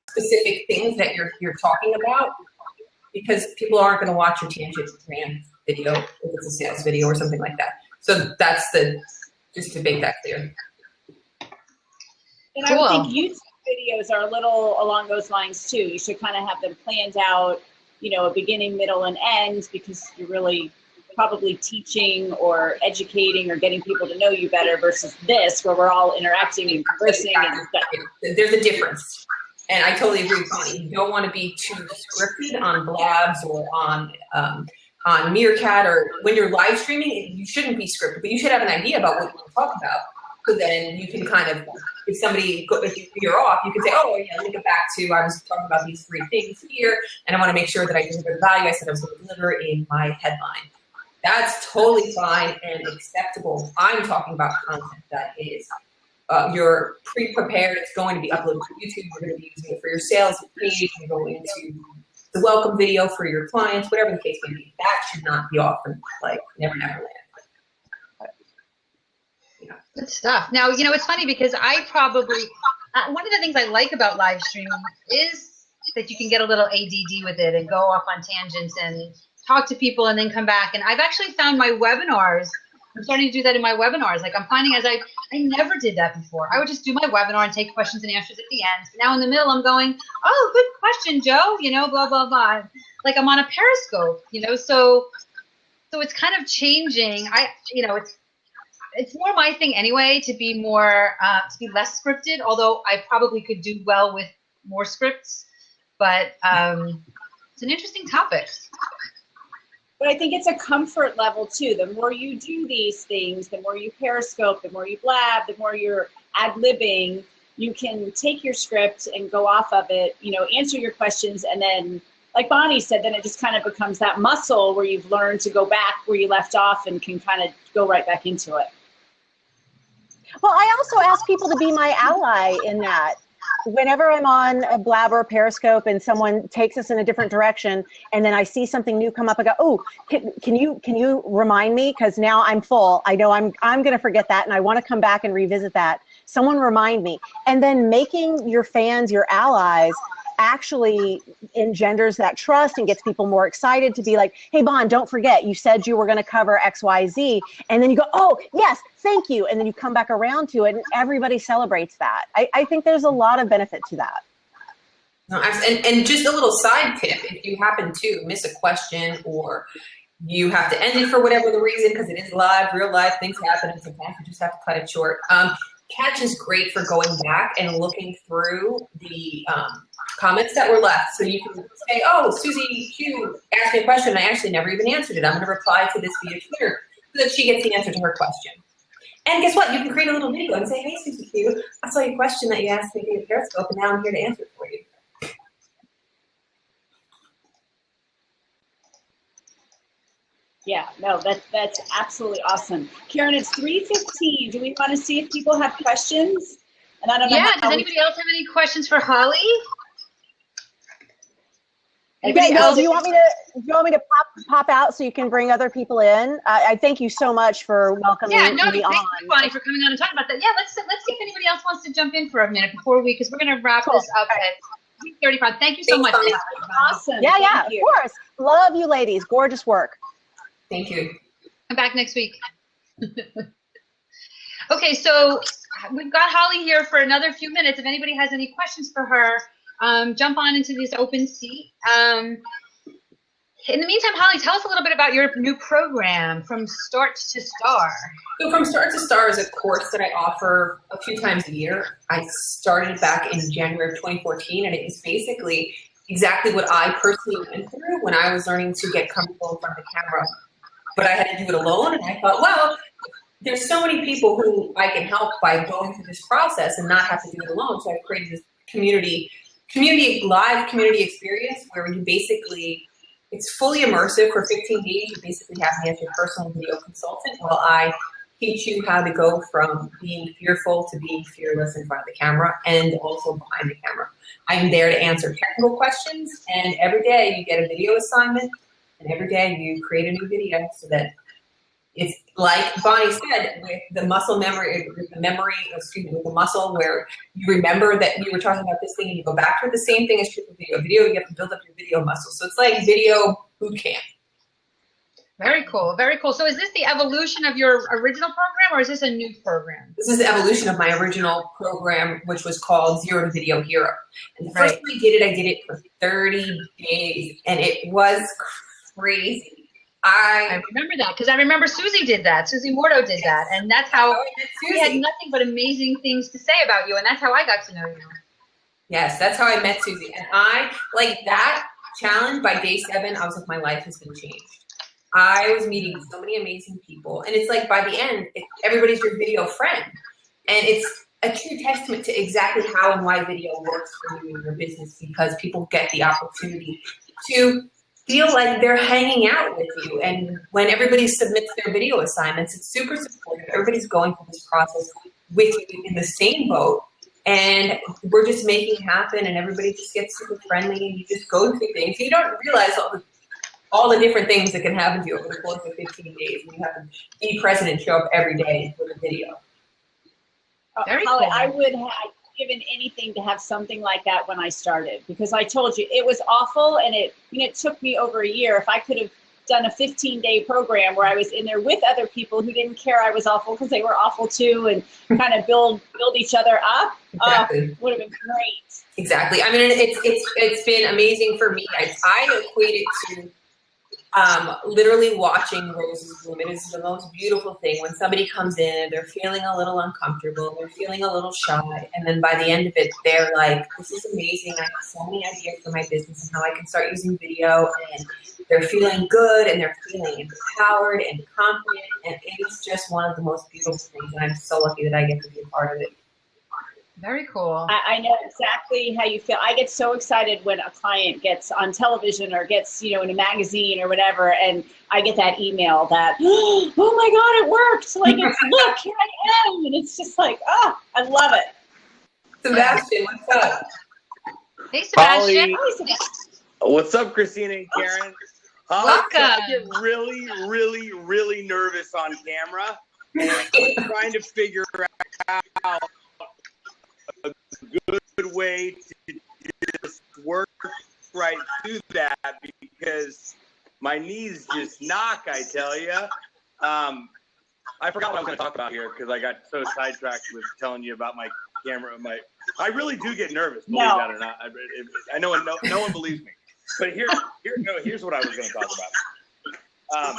specific things that you're talking about, because people aren't going to watch your tangent ran video if it's a sales video or something like that. So that's just to make that clear. And I would think YouTube videos are a little along those lines too. You should kind of have them planned out, a beginning, middle, and end, because you're really probably teaching or educating or getting people to know you better, versus this, where we're all interacting and conversing and stuff. There's a difference. And I totally agree with you. You don't want to be too scripted on Blabs or on Meerkat, or when you're live streaming, you shouldn't be scripted, but you should have an idea about what you want to talk about. So then you can kind of, if you're off, you can say, oh, yeah, let me get back to, I was talking about these 3 things here, and I want to make sure that I deliver the value I said I was going to deliver in my headline. That's totally fine and acceptable. I'm talking about content that is you're pre-prepared. It's going to be uploaded to YouTube. You're going to be using it for your sales page. You're going into the welcome video for your clients, whatever the case may be. That should not be off and like Never Land. Good stuff. Now, it's funny because I probably, one of the things I like about live streaming is that you can get a little ADD with it and go off on tangents and talk to people and then come back. And I've actually found my webinars, I'm starting to do that in my webinars. Like I'm finding I never did that before. I would just do my webinar and take questions and answers at the end. But now in the middle, I'm going, oh, good question, Joe, blah, blah, blah. Like I'm on a Periscope, so it's kind of changing. It's more my thing anyway to be more, to be less scripted, although I probably could do well with more scripts, but it's an interesting topic. But I think it's a comfort level too. The more you do these things, the more you Periscope, the more you blab, the more you're ad-libbing, you can take your script and go off of it, answer your questions, and then, like Bonnie said, then it just kind of becomes that muscle where you've learned to go back where you left off and can kind of go right back into it. Well, I also ask people to be my ally in that. Whenever I'm on a Blab or a Periscope and someone takes us in a different direction, and then I see something new come up, I go, oh, can you remind me? Because now I'm full. I know I'm going to forget that, and I want to come back and revisit that. Someone remind me. And then making your fans your allies actually engenders that trust and gets people more excited to be like, hey, Bon, don't forget, you said you were going to cover X, Y, Z. And then you go, oh, yes, thank you. And then you come back around to it and everybody celebrates that. I think there's a lot of benefit to that. No, and just a little side tip, if you happen to miss a question or you have to end it for whatever the reason, because it is live, real life, things happen, and sometimes you just have to cut it short. Catch is great for going back and looking through the comments that were left. So you can say, oh, Susie Q asked me a question. I actually never even answered it. I'm going to reply to this via Twitter so that she gets the answer to her question. And guess what? You can create a little video and say, hey, Susie Q, I saw your question that you asked me via Periscope, and now I'm here to answer it for you. Yeah, no, that's absolutely awesome. Karen, it's 3:15. Do we want to see if people have questions? And I don't know. Yeah, does anybody else have any questions for Holly? Anybody else? Do you want me to pop out so you can bring other people in? I thank you so much for welcoming me on. Thank you, Bonnie, for coming on and talking about that. Yeah, let's see if anybody else wants to jump in for a minute because we're going to wrap this up at 3:35. Thank you so much. Awesome. Yeah, of course. Love you, ladies. Gorgeous work. Thank you. Come back next week. Okay, so we've got Holly here for another few minutes. If anybody has any questions for her, jump on into this open seat. In the meantime, Holly, tell us a little bit about your new program, From Start to Star. So From Start to Star is a course that I offer a few times a year. I started back in January of 2014, and it is basically exactly what I personally went through when I was learning to get comfortable in front of the camera. But I had to do it alone, and I thought, well, there's so many people who I can help by going through this process and not have to do it alone. So I've created this live community experience where you basically, it's fully immersive for 15 days. You basically have me as your personal video consultant while I teach you how to go from being fearful to being fearless in front of the camera and also behind the camera. I'm there to answer technical questions, and every day you get a video assignment. And every day you create a new video so that it's like Bonnie said, with the muscle memory, with the muscle where you remember that you were talking about this thing and you go back to it. The same thing is true for video. Video, you have to build up your video muscle. So it's like video boot camp. Very cool, very cool. So is this the evolution of your original program, or is this a new program? This is the evolution of my original program, which was called Zero to Video Hero. And the first time I did it for 30 days, and it was crazy. I remember that because I remember Susie did that. Susie Mordo did that, and that's how we had nothing but amazing things to say about you, and that's how I got to know you. Yes, that's how I met Susie, and I like that challenge. By day 7, I was like, my life has been changed. I was meeting so many amazing people, and it's like by the end, everybody's your video friend, and it's a true testament to exactly how and why video works for you in your business, because people get the opportunity to feel like they're hanging out with you. And when everybody submits their video assignments, it's super supportive. Everybody's going through this process with you in the same boat. And we're just making it happen, and everybody just gets super friendly, and you just go through things. You don't realize all the different things that can happen to you over the course of 15 days. And you have to be present and show up every day with a video. Holly, cool. I would have given anything to have something like that when I started, because I told you it was awful, and it took me over a year. If I could have done a 15-day program where I was in there with other people who didn't care I was awful because they were awful too, and kind of build each other up, would have been great. Exactly. I mean, it's been amazing for me. I equate it to literally watching roses bloom. It is the most beautiful thing when somebody comes in, they're feeling a little uncomfortable, they're feeling a little shy, and then by the end of it, they're like, this is amazing. I have so many ideas for my business and how I can start using video, and they're feeling good, and they're feeling empowered and confident, and it is just one of the most beautiful things, and I'm so lucky that I get to be a part of it. Very cool. I know exactly how you feel. I get so excited when a client gets on television or gets, in a magazine or whatever, and I get that email that, oh my God, it worked. Like, look, here I am. And it's just like, I love it. Sebastian, what's up? Hey, Sebastian. Holly, what's up, Christina and Karen? Welcome. I get really, really, really nervous on camera, and I'm trying to figure out a good way to just work right through that, because my knees just knock, I tell you. I forgot what I was going to talk about here because I got so sidetracked with telling you about my camera. I really do get nervous, believe that or not. I know no one believes me. But here's what I was going to talk about.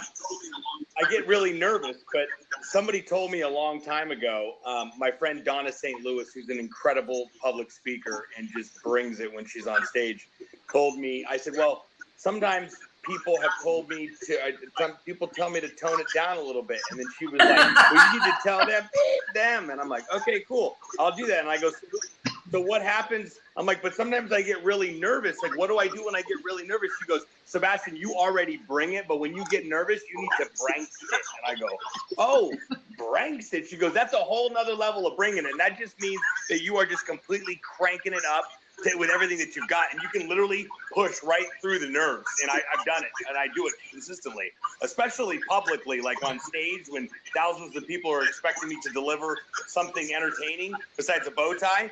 I get really nervous, but somebody told me a long time ago, my friend Donna St. Louis, who's an incredible public speaker and just brings it when she's on stage, told me, I said, well, sometimes people have told me some people tell me to tone it down a little bit. And then she was like, well, you need to tell them. And I'm like, okay, cool. I'll do that. And I go, so what happens? I'm like, but sometimes I get really nervous. Like, what do I do when I get really nervous? She goes, Sebastian, you already bring it, but when you get nervous, you need to Branks it. And I go, oh, Branks it. She goes, that's a whole nother level of bringing it. And that just means that you are just completely cranking it up with everything that you've got, and you can literally push right through the nerves. And I've done it, and I do it consistently, especially publicly, like on stage when thousands of people are expecting me to deliver something entertaining besides a bow tie.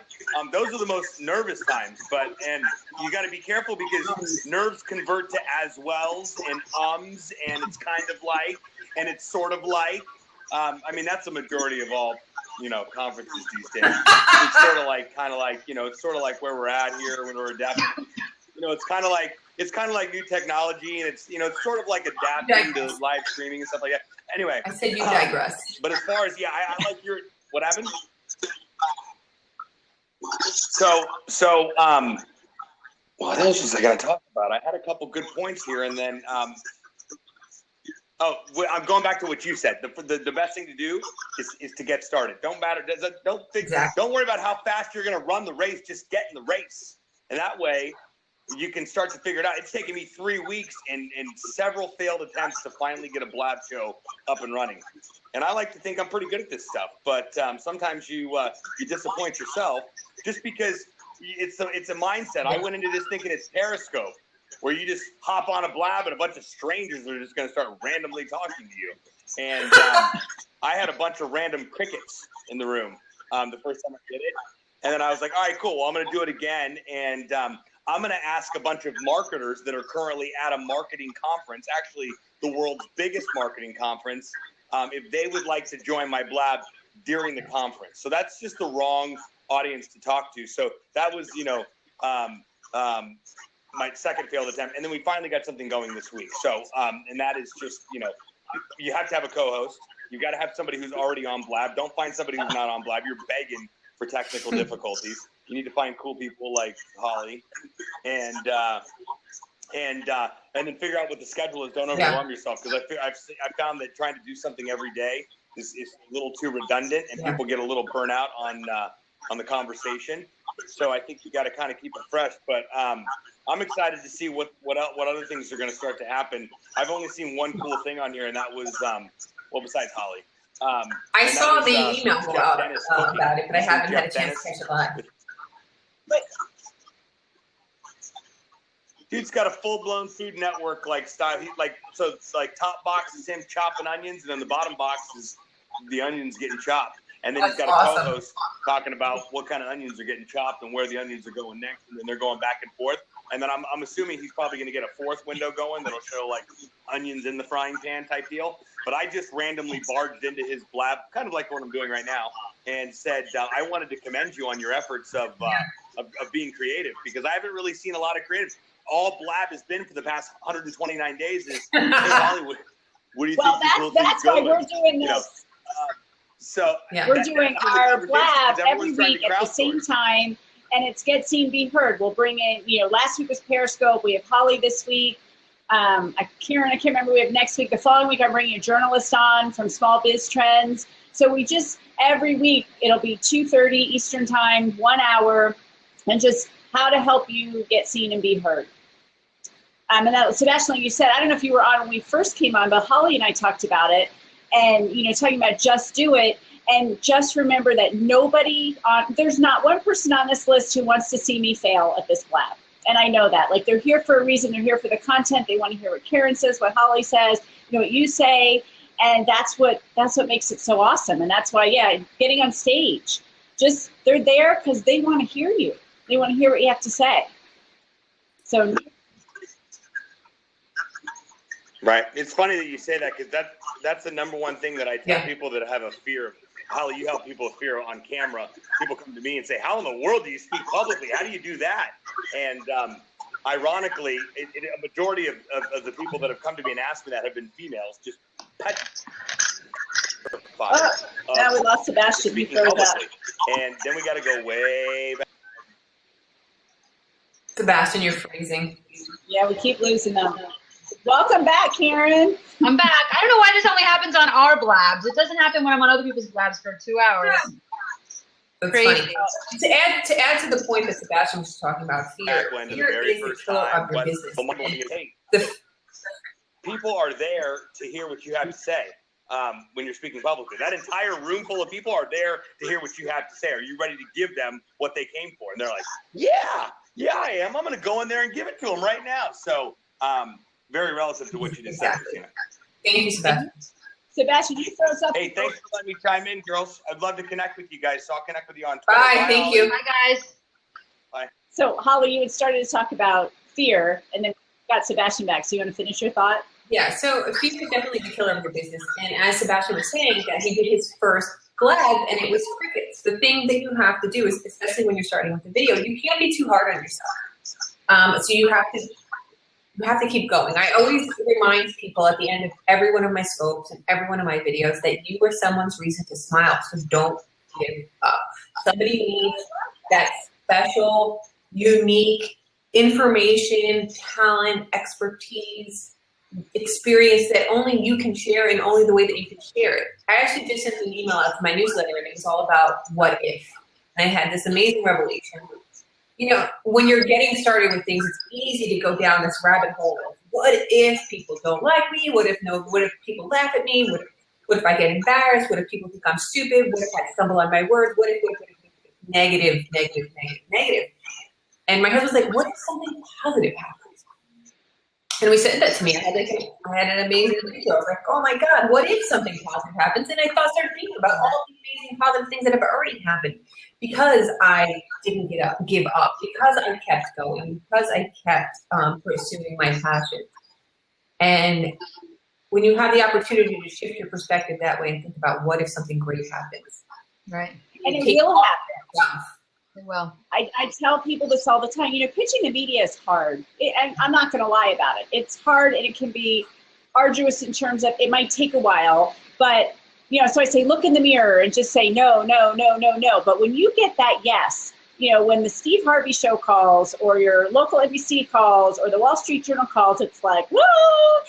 Those are the most nervous times, and you got to be careful because nerves convert to as wells and ums, and it's kind of like, and it's sort of like. I mean, that's the majority of all, conferences these days. It's sort of like, it's sort of like where we're at here when we're adapting. It's kind of like new technology, and it's, it's sort of like adapting to live streaming and stuff like that. Anyway. I said you digress. But as far as, I like what happened? So, what else was I going to talk about? I had a couple good points here, and then, I'm going back to what you said. The best thing to do is to get started. Don't worry about how fast you're going to run the race. Just get in the race, and that way you can start to figure it out. It's taken me 3 weeks and several failed attempts to finally get a Blab show up and running. And I like to think I'm pretty good at this stuff, but sometimes you disappoint yourself just because it's a mindset. I went into this thinking it's Periscope, where you just hop on a Blab and a bunch of strangers are just going to start randomly talking to you. And I had a bunch of random crickets in the room the first time I did it. And then I was like, all right, cool. Well, I'm going to do it again. And I'm going to ask a bunch of marketers that are currently at a marketing conference, actually the world's biggest marketing conference, if they would like to join my Blab during the conference. So that's just the wrong audience to talk to. So that was, my second failed attempt, and then we finally got something going this week. So, and that is just, you have to have a co-host. You got to have somebody who's already on Blab. Don't find somebody who's not on Blab. You're begging for technical difficulties. You need to find cool people like Holly, and then figure out what the schedule is. Don't overwhelm yourself, because I've found that trying to do something every day is a little too redundant, and people get a little burnout on the conversation. So I think you got to kind of keep it fresh, but I'm excited to see what other things are going to start to happen. I've only seen one cool thing on here, and that was besides Holly. I saw the email go out about it, but I haven't had a chance to catch it live. Dude's got a full-blown Food Network like style. So it's like top box is him chopping onions, and then the bottom box is the onions getting chopped. And then he's got a co-host talking about what kind of onions are getting chopped and where the onions are going next, and then they're going back and forth. And then I'm assuming he's probably going to get a fourth window going that'll show like onions in the frying pan type deal. But I just randomly barged into his Blab, kind of like what I'm doing right now, and said I wanted to commend you on your efforts of being creative, because I haven't really seen a lot of creative. All Blab has been for the past 129 days is, hey, Hollywood, what do you think? That's why we're doing this. We're doing our Blab every week at the same time, and it's Get Seen, Be Heard. We'll bring in, last week was Periscope. We have Holly this week. Karen, I can't remember. We have next week. The following week, I'm bringing a journalist on from Small Biz Trends. So we just, every week, it'll be 2:30 Eastern Time, 1 hour, and just how to help you get seen and be heard. And that, Sebastian, like you said, I don't know if you were on when we first came on, but Holly and I talked about it. And, talking about just do it, and just remember that there's not one person on this list who wants to see me fail at this Blab. And I know that. Like, they're here for a reason. They're here for the content. They want to hear what Karen says, what Holly says, what you say. And that's what makes it so awesome. And that's why, getting on stage, they're there because they want to hear you. They want to hear what you have to say. So. Right. It's funny that you say that, because that's the number one thing that I tell people that have a fear of. Holly, you help people with fear on camera. People come to me and say, how in the world do you speak publicly? How do you do that? And ironically, a majority of the people that have come to me and asked me that have been females. Just Now we lost Sebastian. Speaking publicly. And then we got to go way back. Sebastian, you're freezing. Yeah, we keep losing them. Welcome back, Karen. I'm back. I don't know why this only happens on our blabs. It doesn't happen when I'm on other people's blabs for 2 hours. That's Crazy. funny. To add to the point that Sebastian was talking about, fear When the fear very is the first killer time, of your business. People are there to hear what you have to say when you're speaking publicly. That entire room full of people are there to hear what you have to say. Are you ready to give them what they came for? And they're like, yeah, I am. I'm going to go in there and give it to them right now. So very relative to what you just said, Christina. Thank you, Sebastian. Sebastian, you throw us up. Hey, thanks for letting me chime in, girls. I'd love to connect with you guys, so I'll connect with you on Twitter. Bye, thank you. Bye, guys. Bye. So, Holly, you had started to talk about fear, and then got Sebastian back. So you want to finish your thought? Yeah, so fear is definitely the killer of your business. And as Sebastian was saying, that he did his first blab, and it was crickets. The thing that you have to do is, especially when you're starting with the video, you can't be too hard on yourself. So you have to keep going. I always remind people at the end of every one of my scopes and every one of my videos that you are someone's reason to smile, so don't give up. Somebody needs that special, unique information, talent, expertise, experience that only you can share and only the way that you can share it. I actually just sent an email out to my newsletter, and it was all about what if. And I had this amazing revelation. You know, when you're getting started with things, it's easy to go down this rabbit hole of what if people don't like me? What if people laugh at me? What if I get embarrassed? What if people think I'm stupid? What if I stumble on my words? What if negative. And my husband's like, what if something positive happens? And we said that to me. I had an amazing video. I was like, oh my God, what if something positive happens? And I started thinking about all the amazing positive things that have already happened. Because I didn't give up, because I kept going, because I kept pursuing my passion. And when you have the opportunity to shift your perspective that way and think about what if something great happens. Right. And it will happen. It will. I tell people this all the time. You know, pitching the media is hard. I'm not going to lie about it. It's hard, and it can be arduous in terms of it might take a while, but you know, so I say, look in the mirror and just say, no. But when you get that yes, you know, when the Steve Harvey show calls or your local NBC calls or the Wall Street Journal calls, it's like, whoa,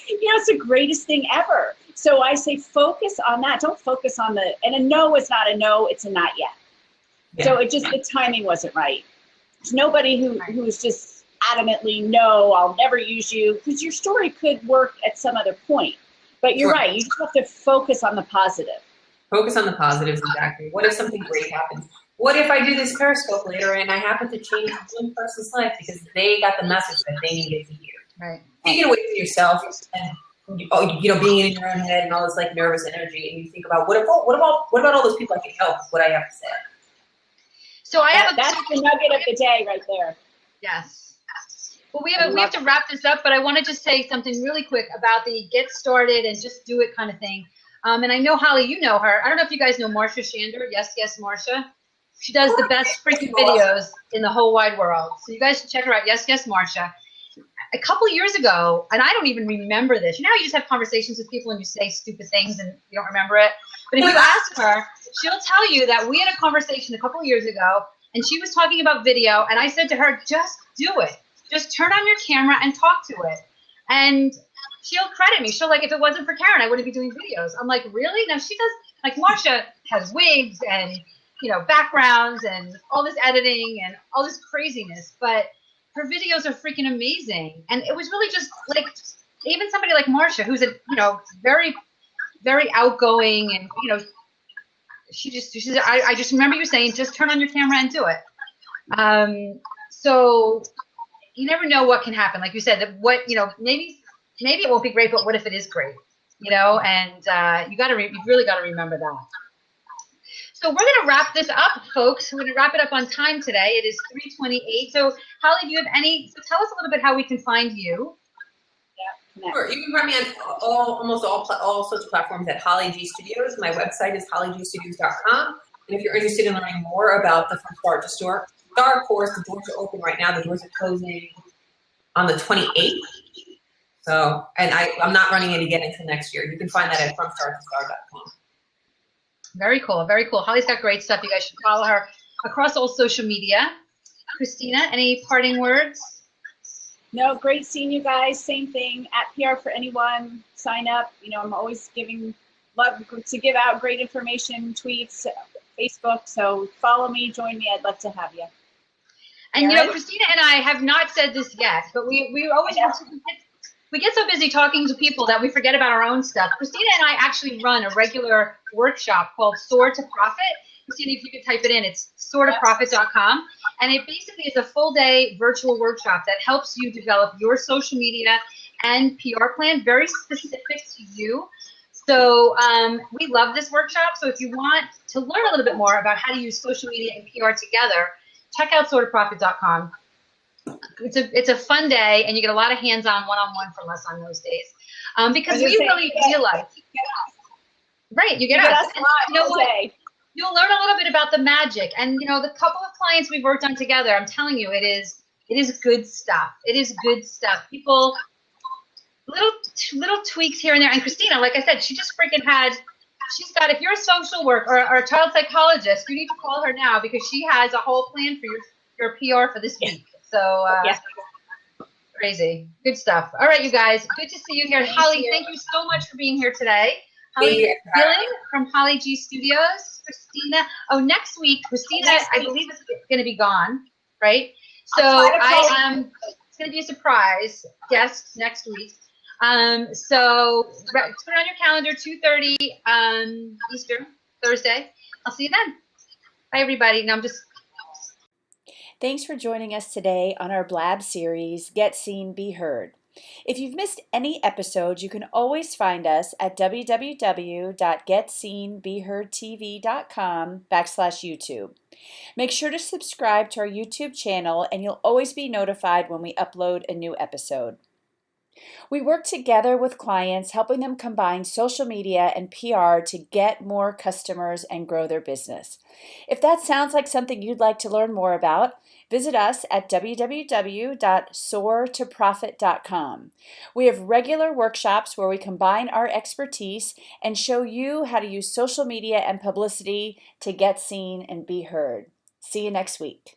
you know, it's the greatest thing ever. So I say, focus on that. Don't focus on and a no is not a no, it's a not yet. Yeah. So the timing wasn't right. There's nobody who's just adamantly, no, I'll never use you, because your story could work at some other point. But you're right. You just have to focus on the positive. Focus on the positives, exactly. What if something great happens? What if I do this Periscope later and I happen to change one person's life because they got the message that they needed to hear? Right. Take it away from yourself and you know, being in your own head and all this like nervous energy, and you think about what about all those people I can help with what I have to say. So that's the nugget of the day right there. Yes. Well, we have to wrap this up, but I want to just say something really quick about the get started and just do it kind of thing. And I know, Holly, you know her. I don't know if you guys know Marsha Shander. Yes, Marsha. She does the best freaking videos in the whole wide world. So you guys should check her out. Yes, Marsha. A couple years ago, and I don't even remember this. You know how you just have conversations with people and you say stupid things and you don't remember it? But if you ask her, she'll tell you that we had a conversation a couple of years ago, and she was talking about video, and I said to her, just do it. Just turn on your camera and talk to it. And she'll credit me. She'll if it wasn't for Karen, I wouldn't be doing videos. I'm like, really? Now she does, Marsha has wigs and, you know, backgrounds and all this editing and all this craziness, but her videos are freaking amazing. And it was really just even somebody like Marsha, who's very, very outgoing, and, you know, I just remember you saying, just turn on your camera and do it. So you never know what can happen. Like you said, maybe it won't be great, but what if it is great? You know, and you've really got to remember that. So we're going to wrap this up, folks. We're going to wrap it up on time today. It is 3:28. So Holly, do you have so tell us a little bit how we can find you. Yeah. Sure. You can find me on almost all sorts of platforms at Holly G Studios. My website is hollygstudios.com. And if you're interested in learning more about the From Start to Star course, the doors are open right now. The doors are closing on the 28th. So, and I'm not running it again until next year. You can find that at FromStartToStar.com. Very cool. Very cool. Holly's got great stuff. You guys should follow her across all social media. Christina, any parting words? No, great seeing you guys. Same thing at PR for Anyone. Sign up. You know, I'm always love to give out great information, tweets, Facebook. So follow me, join me. I'd love to have you. And you know, Christina and I have not said this yet, but we always we get so busy talking to people that we forget about our own stuff. Christina and I actually run a regular workshop called Soar to Profit. Christina, if you could type it in, it's soartoprofit.com. And it basically is a full-day virtual workshop that helps you develop your social media and PR plan, very specific to you. So we love this workshop. So if you want to learn a little bit more about how to use social media and PR together, check out soartoprofit.com. It's a fun day, and you get a lot of hands-on, one-on-one from us on those days, because we really realize, right? You get us. And you know what? You'll learn a little bit about the magic, and you know, the couple of clients we've worked on together. I'm telling you, it is good stuff. It is good stuff. People, little tweaks here and there. And Christina, like I said, she just freaking she's got. If you're a social worker or a child psychologist, you need to call her now because she has a whole plan for your PR for this week. So crazy. Good stuff. All right, you guys. Good to see you here. Holly, thank you so much for being here today. Holly Gillen from Holly G Studios. Christina. Oh, next week, Christina, I believe, is going to be gone, right? So it's going to be a surprise guest next week. So put it on your calendar, 2:30 Eastern, Thursday. I'll see you then. Bye, everybody. Now Thanks for joining us today on our Blab series, Get Seen, Be Heard. If you've missed any episodes, you can always find us at www.getseenbeheardtv.com/YouTube. Make sure to subscribe to our YouTube channel and you'll always be notified when we upload a new episode. We work together with clients, helping them combine social media and PR to get more customers and grow their business. If that sounds like something you'd like to learn more about, visit us at www.soartoprofit.com. We have regular workshops where we combine our expertise and show you how to use social media and publicity to get seen and be heard. See you next week.